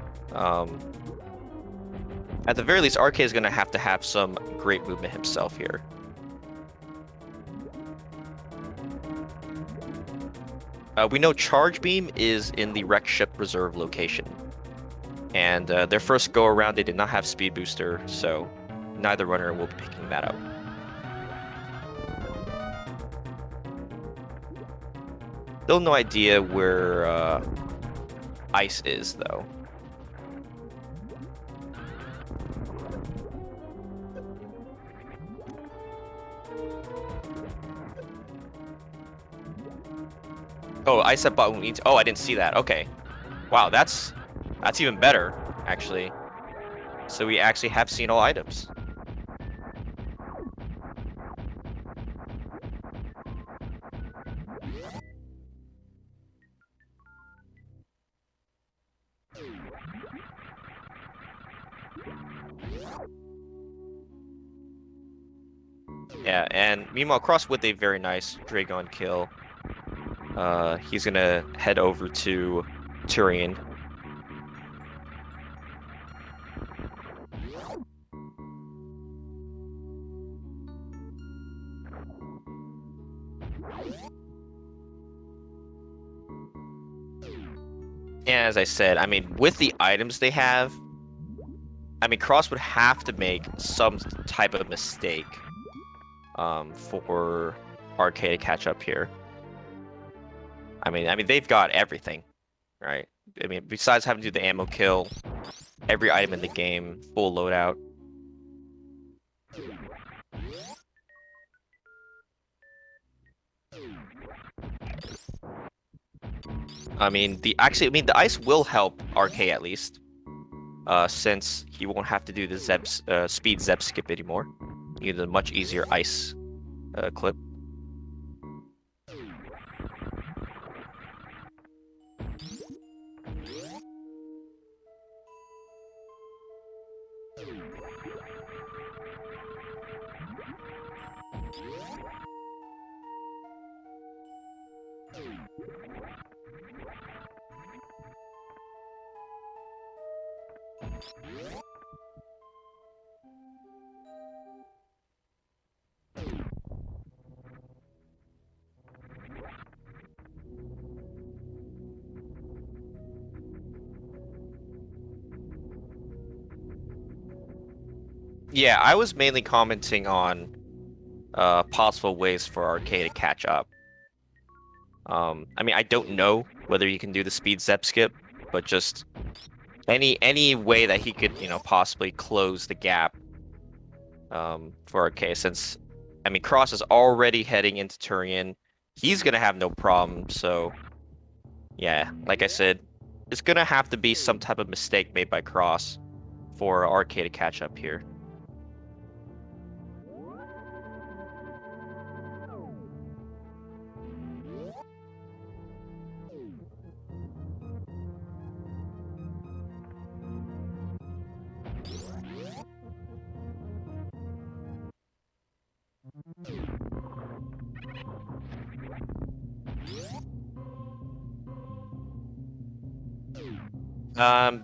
at the very least, RK is going to have some great movement himself here. We know Charge Beam is in the Wreck Ship Reserve location. And their first go around, they did not have Speed Booster, so neither runner will be picking that up. Still no idea where ice is, though. Oh, ice at bottom needs. Oh, I didn't see that. Okay. Wow, that's even better, actually. So we actually have seen all items. Yeah, and meanwhile, Cross with a very nice Dragon kill. He's gonna head over to Turian. And as I said, I mean, with the items they have, I mean, Cross would have to make some type of mistake for Arcade to catch up here. I mean, they've got everything, right? I mean, besides having to do the ammo kill, every item in the game, full loadout. I mean, the ice will help RK at least, since he won't have to do the speed Zeb skip anymore. You get a much easier ice clip. Yeah, I was mainly commenting on possible ways for Arcade to catch up. I mean, I don't know whether you can do the speed Zep skip, but just any way that he could, possibly close the gap for Arcade, since, I mean, Cross is already heading into Turian. He's gonna have no problem, so yeah, like I said, it's gonna have to be some type of mistake made by Cross for Arcade to catch up here.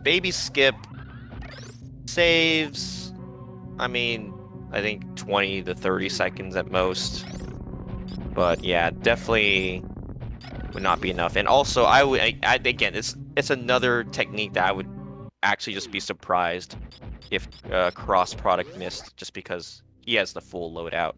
Baby skip saves, I mean, I think 20 to 30 seconds at most. But yeah, definitely would not be enough. And also, again, it's another technique that I would actually just be surprised if Cross product missed, just because he has the full loadout.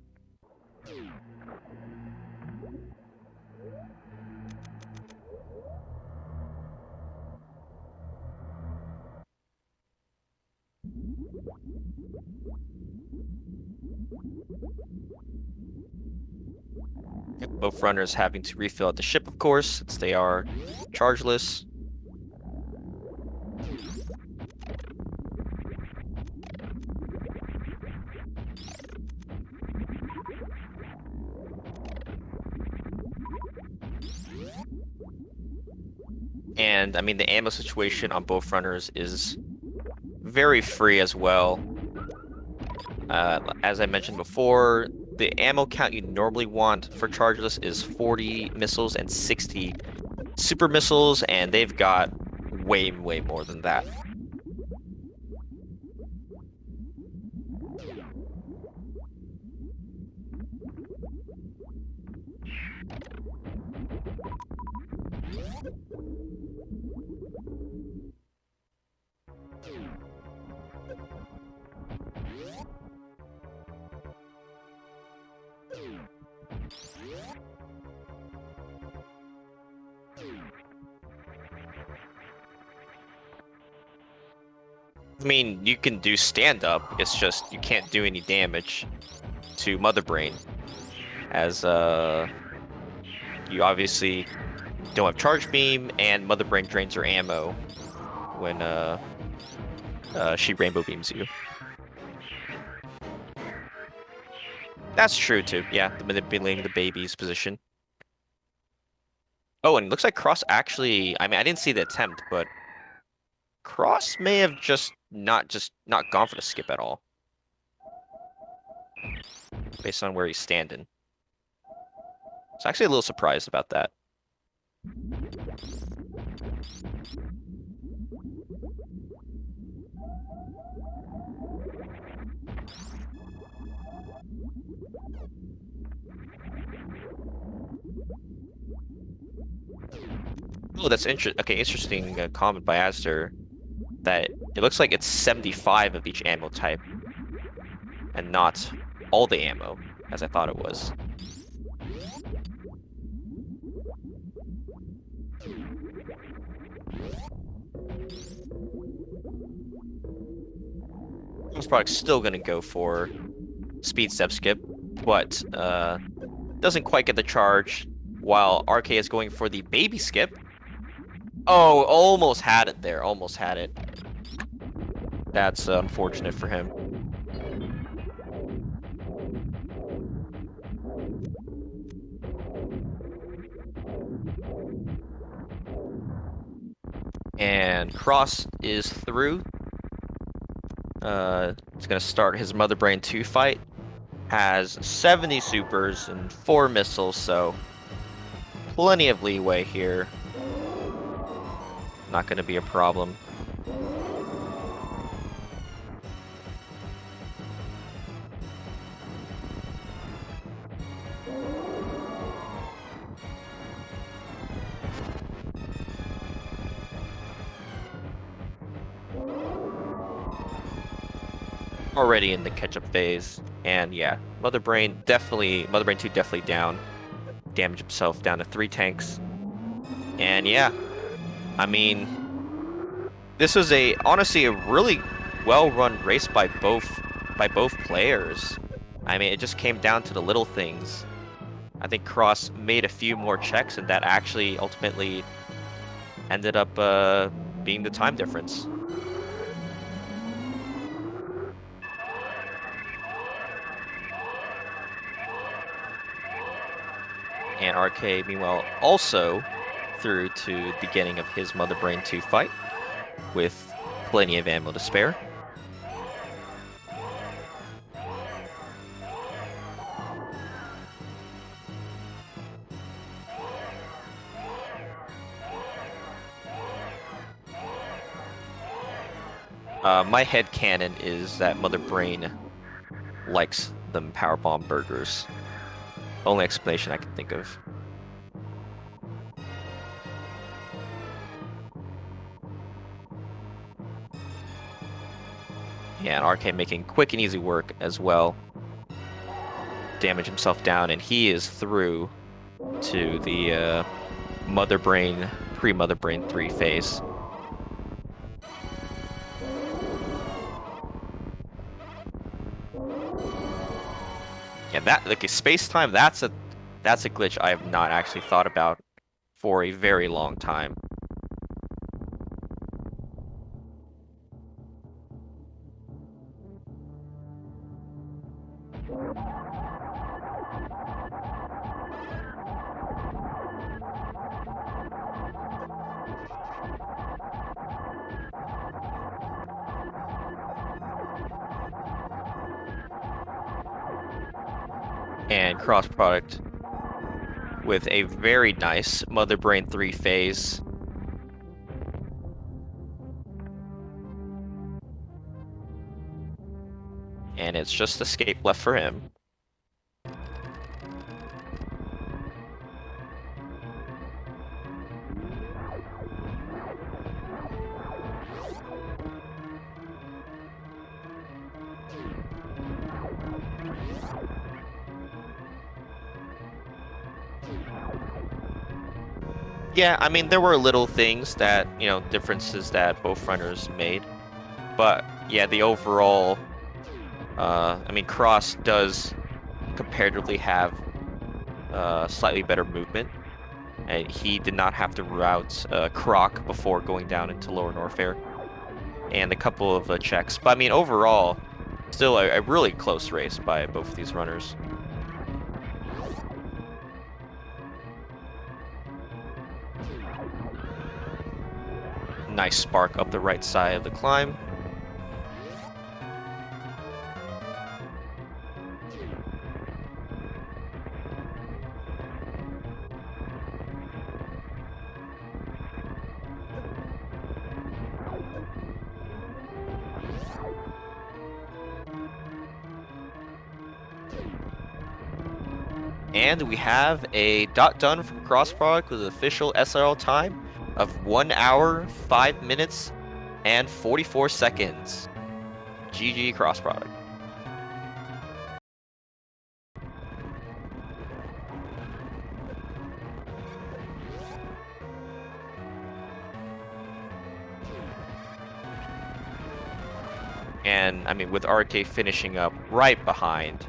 Both runners having to refill at the ship, of course, since they are chargeless. And, I mean, the ammo situation on both runners is very free as well. As I mentioned before, the ammo count you normally want for chargeless is 40 missiles and 60 super missiles, and they've got way more than that. I mean, you can do stand-up, it's just you can't do any damage to Mother Brain, as you obviously don't have Charge Beam, and Mother Brain drains your ammo when she Rainbow Beams you. That's true too, yeah, the manipulating the baby's position. Oh, and it looks like Cross actually, I mean, I didn't see the attempt, but Cross may have just not gone for the skip at all, based on where he's standing. So actually a little surprised about that. Oh, that's interesting comment by Aster, that it looks like it's 75 of each ammo type, and not all the ammo, as I thought it was. This product's still gonna go for speed step skip, but doesn't quite get the charge, while RK is going for the baby skip. Oh, almost had it there, almost had it. That's unfortunate for him. And Cross is through. He's gonna start his Mother Brain 2 fight. Has 70 supers and 4 missiles, so plenty of leeway here. Not gonna be a problem. Already in the catch-up phase, and yeah, Mother Brain 2 definitely down. Damaged himself down to 3 tanks. And yeah, I mean, this was honestly a really well-run race by both players. I mean, it just came down to the little things. I think Cross made a few more checks, and that actually ultimately ended up being the time difference. And RK, meanwhile, also through to the beginning of his Mother Brain 2 fight, with plenty of ammo to spare. My headcanon is that Mother Brain likes them Powerbomb burgers. Only explanation I can think of. Yeah, and RK making quick and easy work as well. Damage himself down, and he is through to the Mother Brain, pre-Mother Brain 3 phase. Yeah, that, like, space-time, that's a glitch I have not actually thought about for a very long time. And cross product with a very nice Mother Brain 3 phase. And it's just escape left for him. Yeah, I mean, there were little things that, you know, differences that both runners made. But yeah, the overall, I mean, Cross does comparatively have slightly better movement. And he did not have to route Croc before going down into Lower Norfair, and a couple of checks. But I mean, overall, still a really close race by both of these runners. Nice spark up the right side of the climb. And we have a dot done from Cross Product with an official SRL time of 1 hour, 5 minutes, and 44 seconds. GG Cross Product. And I mean, with RK finishing up right behind,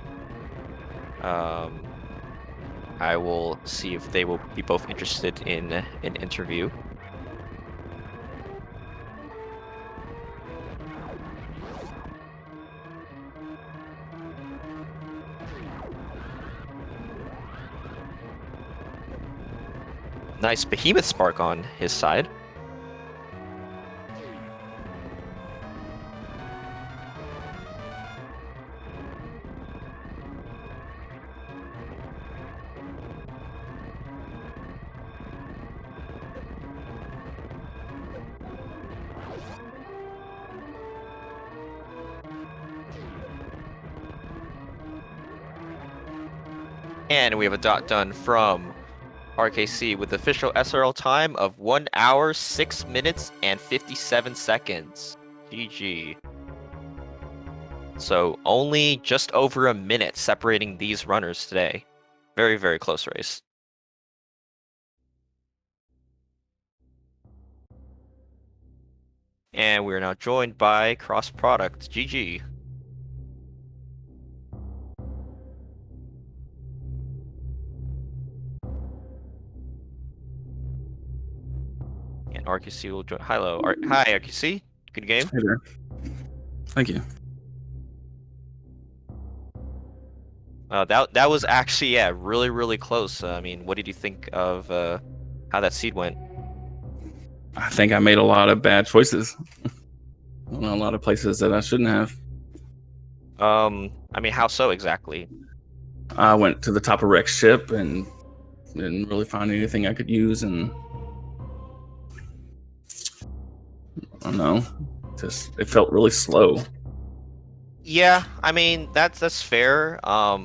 I will see if they will be both interested in an interview. Nice behemoth spark on his side. And we have a dot done from RKC with official SRL time of 1 hour, 6 minutes, and 57 seconds. GG. So only just over a minute separating these runners today. Very, very close race. And we are now joined by Cross Product. GG. And RQC will join. Hello. Hi, RQC. Good game. Hey there. Thank you. That was actually, yeah, really, really close. I mean, what did you think of how that seed went? I think I made a lot of bad choices. A lot of places that I shouldn't have. I mean, how so exactly? I went to the top of Rex ship and didn't really find anything I could use, and I don't know, just it felt really slow. Yeah, I mean that's fair. I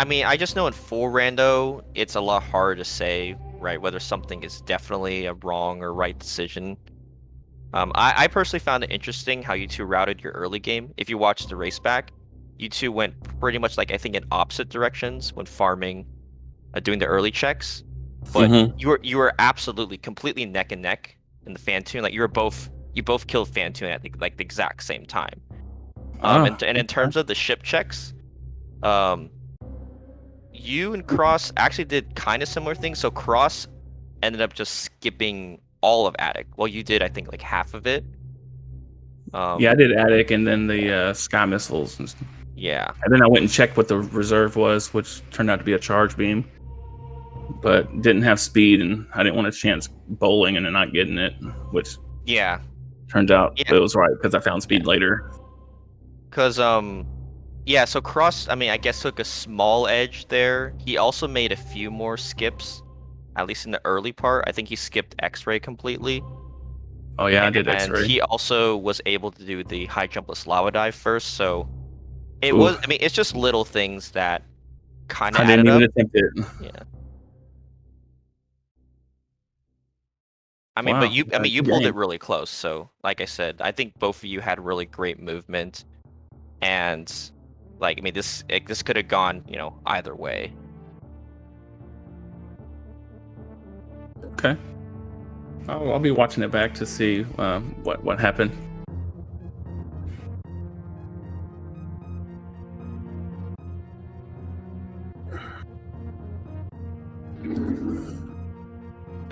mean I just know in full rando it's a lot harder to say, right, whether something is definitely a wrong or right decision. I personally found it interesting how you two routed your early game. If you watched the race back, you two went pretty much like I think in opposite directions when farming, doing the early checks. But you were absolutely completely neck and neck in the Fantoon. Like you both killed Fantoon at like the exact same time. And in terms of the ship checks, you and Cross actually did kind of similar things. So Cross ended up just skipping all of Attic. Well, you did, I think, like half of it. Yeah, I did Attic and then the Sky Missiles. Yeah. And then I went and checked what the reserve was, which turned out to be a charge beam. But didn't have speed, and I didn't want a chance bowling and then not getting it, which yeah, turned out it was right because I found speed later. Because yeah, so Cross, I mean, I guess took a small edge there. He also made a few more skips, at least in the early part. I think he skipped X-ray completely. Oh yeah, I did X-ray. And he also was able to do the high jumpless lava dive first, so it was. I mean, it's just little things that kind of added up. I didn't even attempt it. Yeah. I mean, but you pulled it really close. So, like I said, I think both of you had really great movement, and like I mean, this could have gone, you know, either way. Okay. I'll be watching it back to see what happened.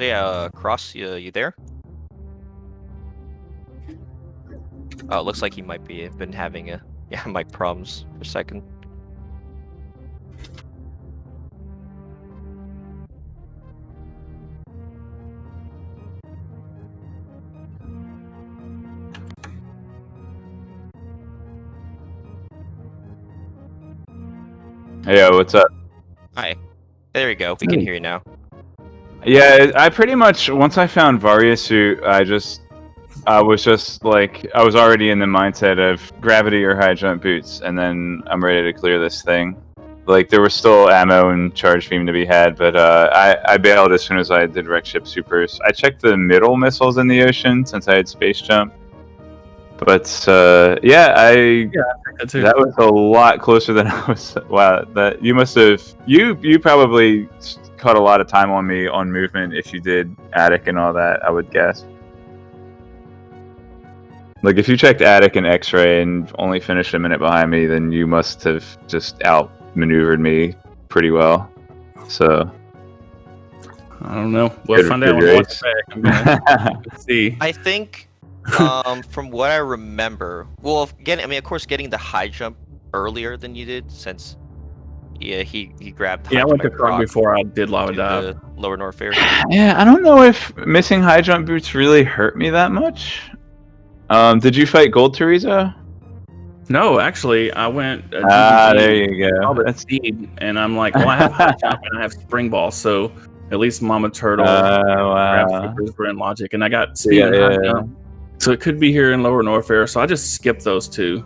Yeah, Cross, you there? Oh, it looks like he might be been having mic problems for a second. Yeah, what's up? Hi. There we go. We can hear you now. Yeah, I pretty much once I found Varia suit, I was just like I was already in the mindset of gravity or high jump boots, and then I'm ready to clear this thing. Like there was still ammo and charge beam to be had, but I bailed as soon as I did wreck ship supers. I checked the middle missiles in the ocean since I had SpaceJump. But that was a lot closer than I was. Wow, that you must have you probably caught a lot of time on me on movement if you did attic and all that. I would guess. Like if you checked attic and X-ray and only finished a minute behind me, then you must have just outmaneuvered me pretty well. So I don't know. We'll find out when I watch it back. I'm gonna see. I think. From what I remember, well, of course, getting the high jump earlier than you did, since he grabbed. Yeah, I went to Krog before I did lava dive. Lower North Fair. Yeah, I don't know if missing high jump boots really hurt me that much. Did you fight Gold Teresa? No, actually, I went. There you go. That's speed, and I'm like, well, I have high jump and I have spring ball, so at least Mama Turtle, wow. were in logic, and I got speed and high jump. So it could be here in Lower Norfair. So I just skipped those two.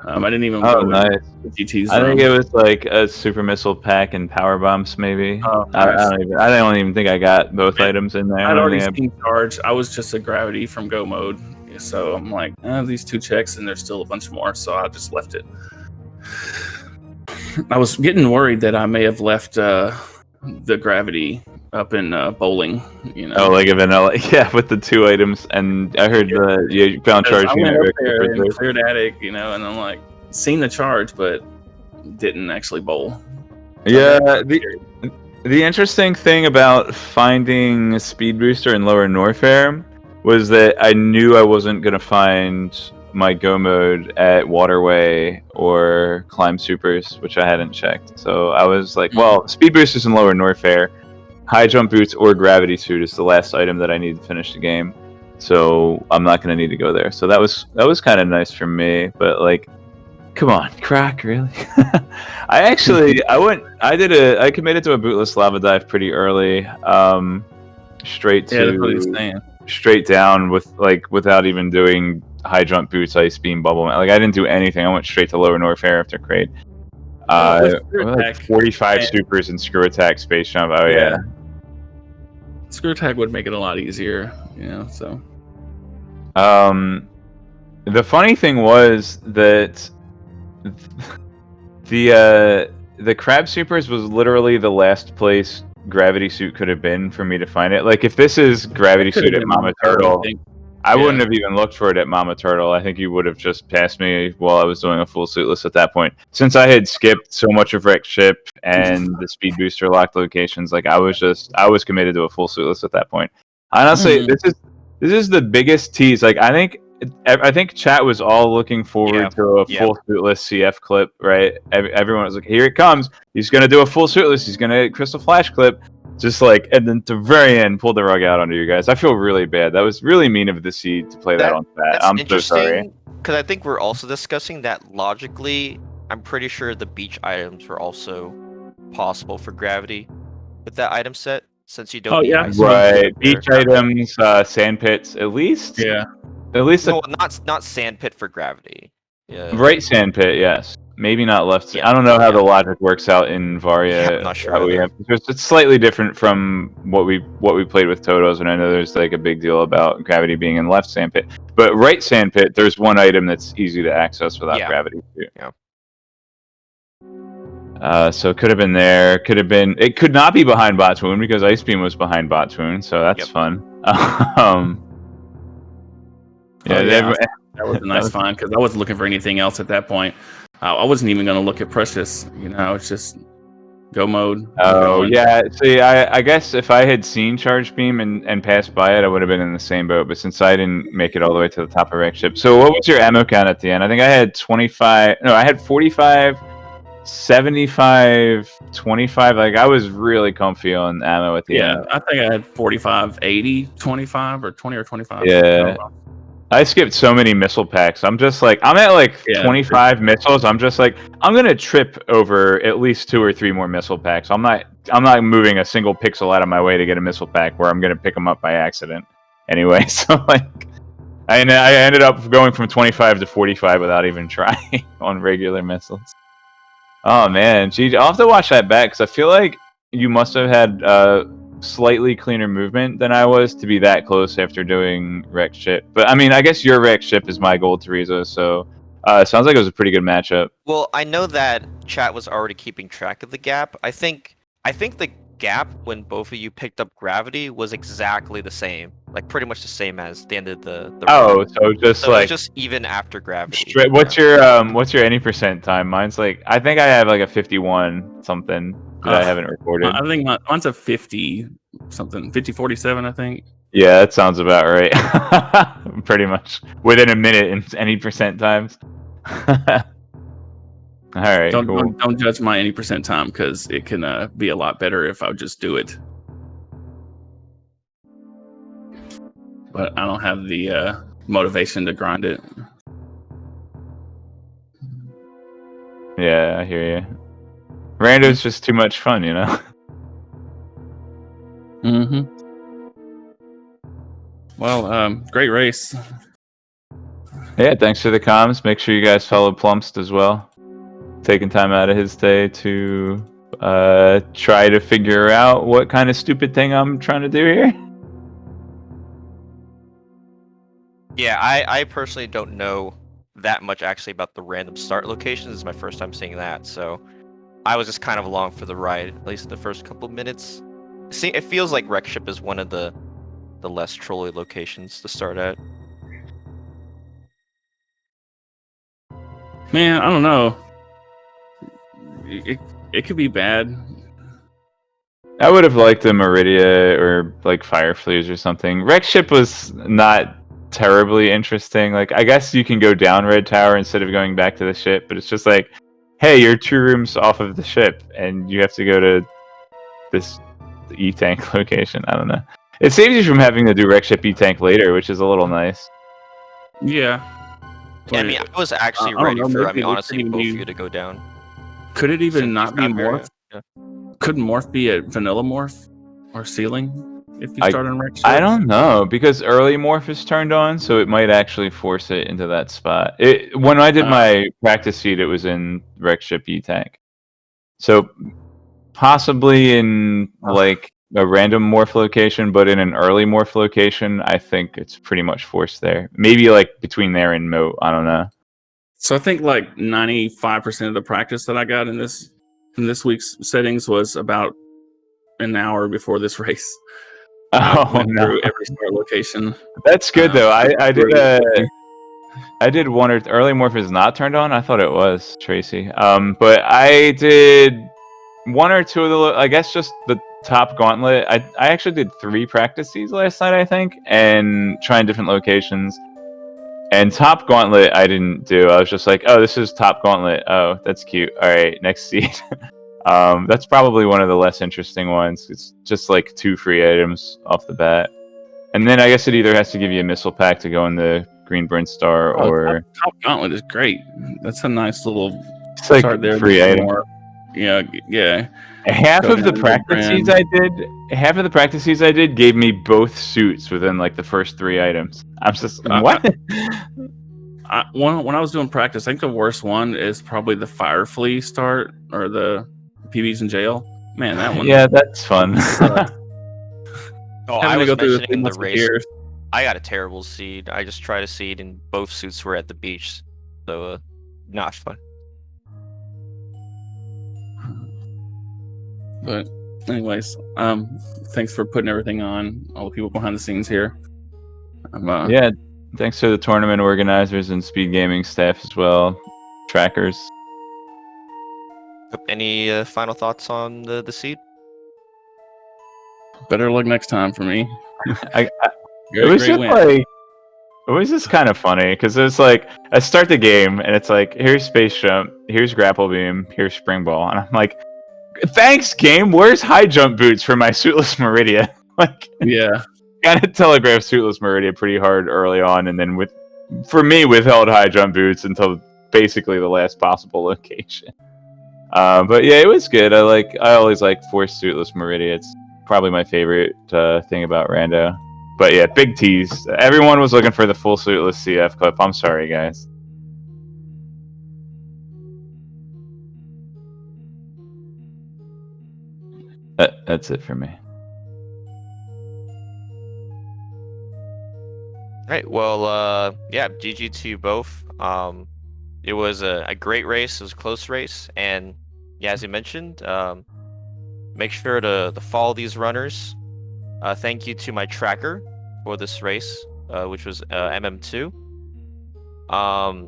I didn't even go nice. with GT's. I think it was like a super missile pack and power bombs, maybe. Oh, nice. I don't even think I got both items in there. I'd already seen charge. I was just a gravity from go mode. So I'm like, these 2 checks, and there's still a bunch more. So I just left it. I was getting worried that I may have left the gravity up in bowling, Oh, like a vanilla, yeah, with the 2 items, and I heard you found charge. I went up there and cleared attic, and I'm like, seen the charge, but didn't actually bowl. Yeah, the interesting thing about finding Speed Booster in Lower Norfair was that I knew I wasn't gonna find my go mode at Waterway or Climb Supers, which I hadn't checked. So I was like, well, Speed Boosters in Lower Norfair, high jump boots or gravity suit is the last item that I need to finish the game. So I'm not going to need to go there. So that was kind of nice for me, but like, come on, crack, really? I committed to a bootless lava dive pretty early. Straight down without even doing high jump boots, ice beam, bubble. Like I didn't do anything. I went straight to Lower Norfair after crate. 45 supers and screw attack, space jump. Oh yeah. Screw attack would make it a lot easier, so. The funny thing was that the crab supers was literally the last place gravity suit could have been for me to find it. Like if this is gravity suit at Mama Turtle, I wouldn't have even looked for it at Mama Turtle. I think you would have just passed me while I was doing a full suitless at that point. Since I had skipped so much of Wreck Ship and the Speed Booster locked locations, like I was committed to a full suitless at that point. Honestly, this is the biggest tease. Like I think chat was all looking forward to a full suitless CF clip, right? Everyone was like, "Here it comes! He's gonna do a full suitless. He's gonna Crystal Flash clip." Just like, and then to the very end, pulled the rug out under you guys. I feel really bad. That was really mean of the seed to play that on that. I'm so sorry. Because I think we're also discussing that logically. I'm pretty sure the beach items were also possible for gravity with that item set, since you don't. Oh yeah, right. Beach items, sand pits, at least. Yeah. At least. No, not sand pit for gravity. Yeah. Right sand pit, yes. Maybe not left. I don't know how the logic works out in Varia. I'm not sure. It's slightly different from what we played with Totos, and I know there's like a big deal about gravity being in left sandpit. But right sandpit, there's one item that's easy to access without gravity too. Yeah. So it could have been there. It could not be behind Botwoon because Ice Beam was behind Botwoon, so that's fun. That was a nice find because I wasn't looking for anything else at that point. I wasn't even going to look at Precious. It's just Go mode. Oh yeah. See, I guess if I had seen Charge Beam and passed by it, I would have been in the same boat. But since I didn't make it all the way to the top of wreck ship, so what was your ammo count at the end? I think I had 25. No, I had 45, 75, 25. Like I was really comfy on ammo at the end. Yeah, I think I had 45, 80, 25, or 20 or 25. Yeah. I skipped so many missile packs. I'm just like, I'm at like 25 missiles. I'm just like, I'm gonna trip over at least 2 or 3 more missile packs. I'm not moving a single pixel out of my way to get a missile pack where I'm gonna pick them up by accident. Anyway, so like, I ended up going from 25 to 45 without even trying on regular missiles. Oh man, gee, I'll have to watch that back because I feel like you must have had slightly cleaner movement than I was to be that close after doing wreck ship. But I mean, I guess your wreck ship is my gold, Teresa. So it sounds like it was a pretty good matchup. Well, I know that chat was already keeping track of the gap. I think the gap when both of you picked up gravity was exactly the same, like pretty much the same as the end of the round. So just So like it was just even after gravity. What's your any percent time? Mine's like I think I have like a 51 something that I haven't recorded. I think mine's a 50 something, 50-47, I think. Yeah, that sounds about right. Pretty much within a minute in any percent times. All right, don't judge my any percent time because it can be a lot better if I would just do it. But I don't have the motivation to grind it. Yeah, I hear you. Rando's just too much fun, you know? Mm-hmm. Well, great race. Yeah, thanks for the comms. Make sure you guys follow Plumpst as well. Taking time out of his day to try to figure out what kind of stupid thing I'm trying to do here. Yeah, I personally don't know that much actually about the random start locations. This is my first time seeing that, so I was just kind of along for the ride, at least the first couple of minutes. See, it feels like wreck ship is one of the less trolly locations to start at. Man, I don't know. It could be bad. I would have liked a Meridia or like Fireflies or something. Wreck ship was not terribly interesting. Like I guess you can go down Red Tower instead of going back to the ship, but it's just like, hey, you're 2 rooms off of the ship and you have to go to this E-Tank location. I don't know. It saves you from having to do wreck ship E-Tank later, which is a little nice. Yeah. Yeah, I mean, I was actually ready for, honestly, both of you to go down. Could it even not be morph? Yeah. Couldn't morph be a vanilla morph or ceiling if you start on wreck ship? I don't know, because early morph is turned on, so it might actually force it into that spot. When I did my practice seed, it was in wreck ship E-Tank. So possibly in like a random morph location, but in an early morph location, I think it's pretty much forced there. Maybe like between there and moat, I don't know. So I think like 95% of the practice that I got in this week's settings was about an hour before this race. Through every start location. That's good though. I did one or early morph is not turned on. I thought it was, Tracy. But I did 1 or 2 of the, I guess just the top gauntlet. I actually did 3 practices last night, I think, and trying different locations. And top gauntlet I didn't do. I was just like, oh, this is top gauntlet. Oh, that's cute. All right, next seed. That's probably one of the less interesting ones. It's just like 2 free items off the bat. And then I guess it either has to give you a missile pack to go in the Green Burn Star or... Top gauntlet is great. That's a nice little like start there. Free item. Yeah. Half of the practices I did gave me both suits within like the first 3 items. I'm just what? When I was doing practice, I think the worst one is probably the Firefly start or the PBs in jail. Man, that one. Yeah, that's fun. I was mentioning in the race. I got a terrible seed. I just tried a seed and both suits were at the beach, so not fun. But anyways, thanks for putting everything on, all the people behind the scenes here. Yeah, thanks to the tournament organizers and speed gaming staff as well, trackers. Any final thoughts on the seed? Better luck next time for me. It was just win. like, it was just kind of funny because it's like I start the game and it's like, here's SpaceJump, here's Grapple Beam, here's Spring Ball, and I'm like, thanks game, where's high jump boots for my suitless Meridia? Like, yeah, kind of telegraphed suitless Meridia pretty hard early on, and then for me withheld high jump boots until basically the last possible location. But yeah, it was good. I always like forced suitless Meridia. It's probably my favorite thing about Rando. But yeah, big tease. Everyone was looking for the full suitless CF clip. I'm sorry, guys. That's it for me. All right. Well, yeah, GG to you both. It was a great race. It was a close race, and yeah, as you mentioned, make sure to follow these runners. Thank you to my tracker for this race, which was MM2.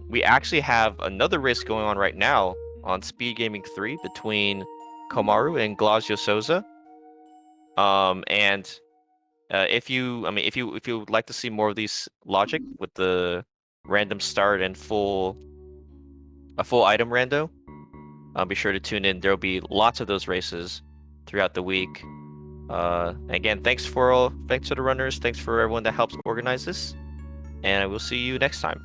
We actually have another race going on right now on Speed Gaming 3 between Komaru and Glazio Souza. And if you would like to see more of these logic with the random start and a full item rando, be sure to tune in. There'll be lots of those races throughout the week. Again, thanks to the runners, thanks for everyone that helps organize this, and I will see you next time.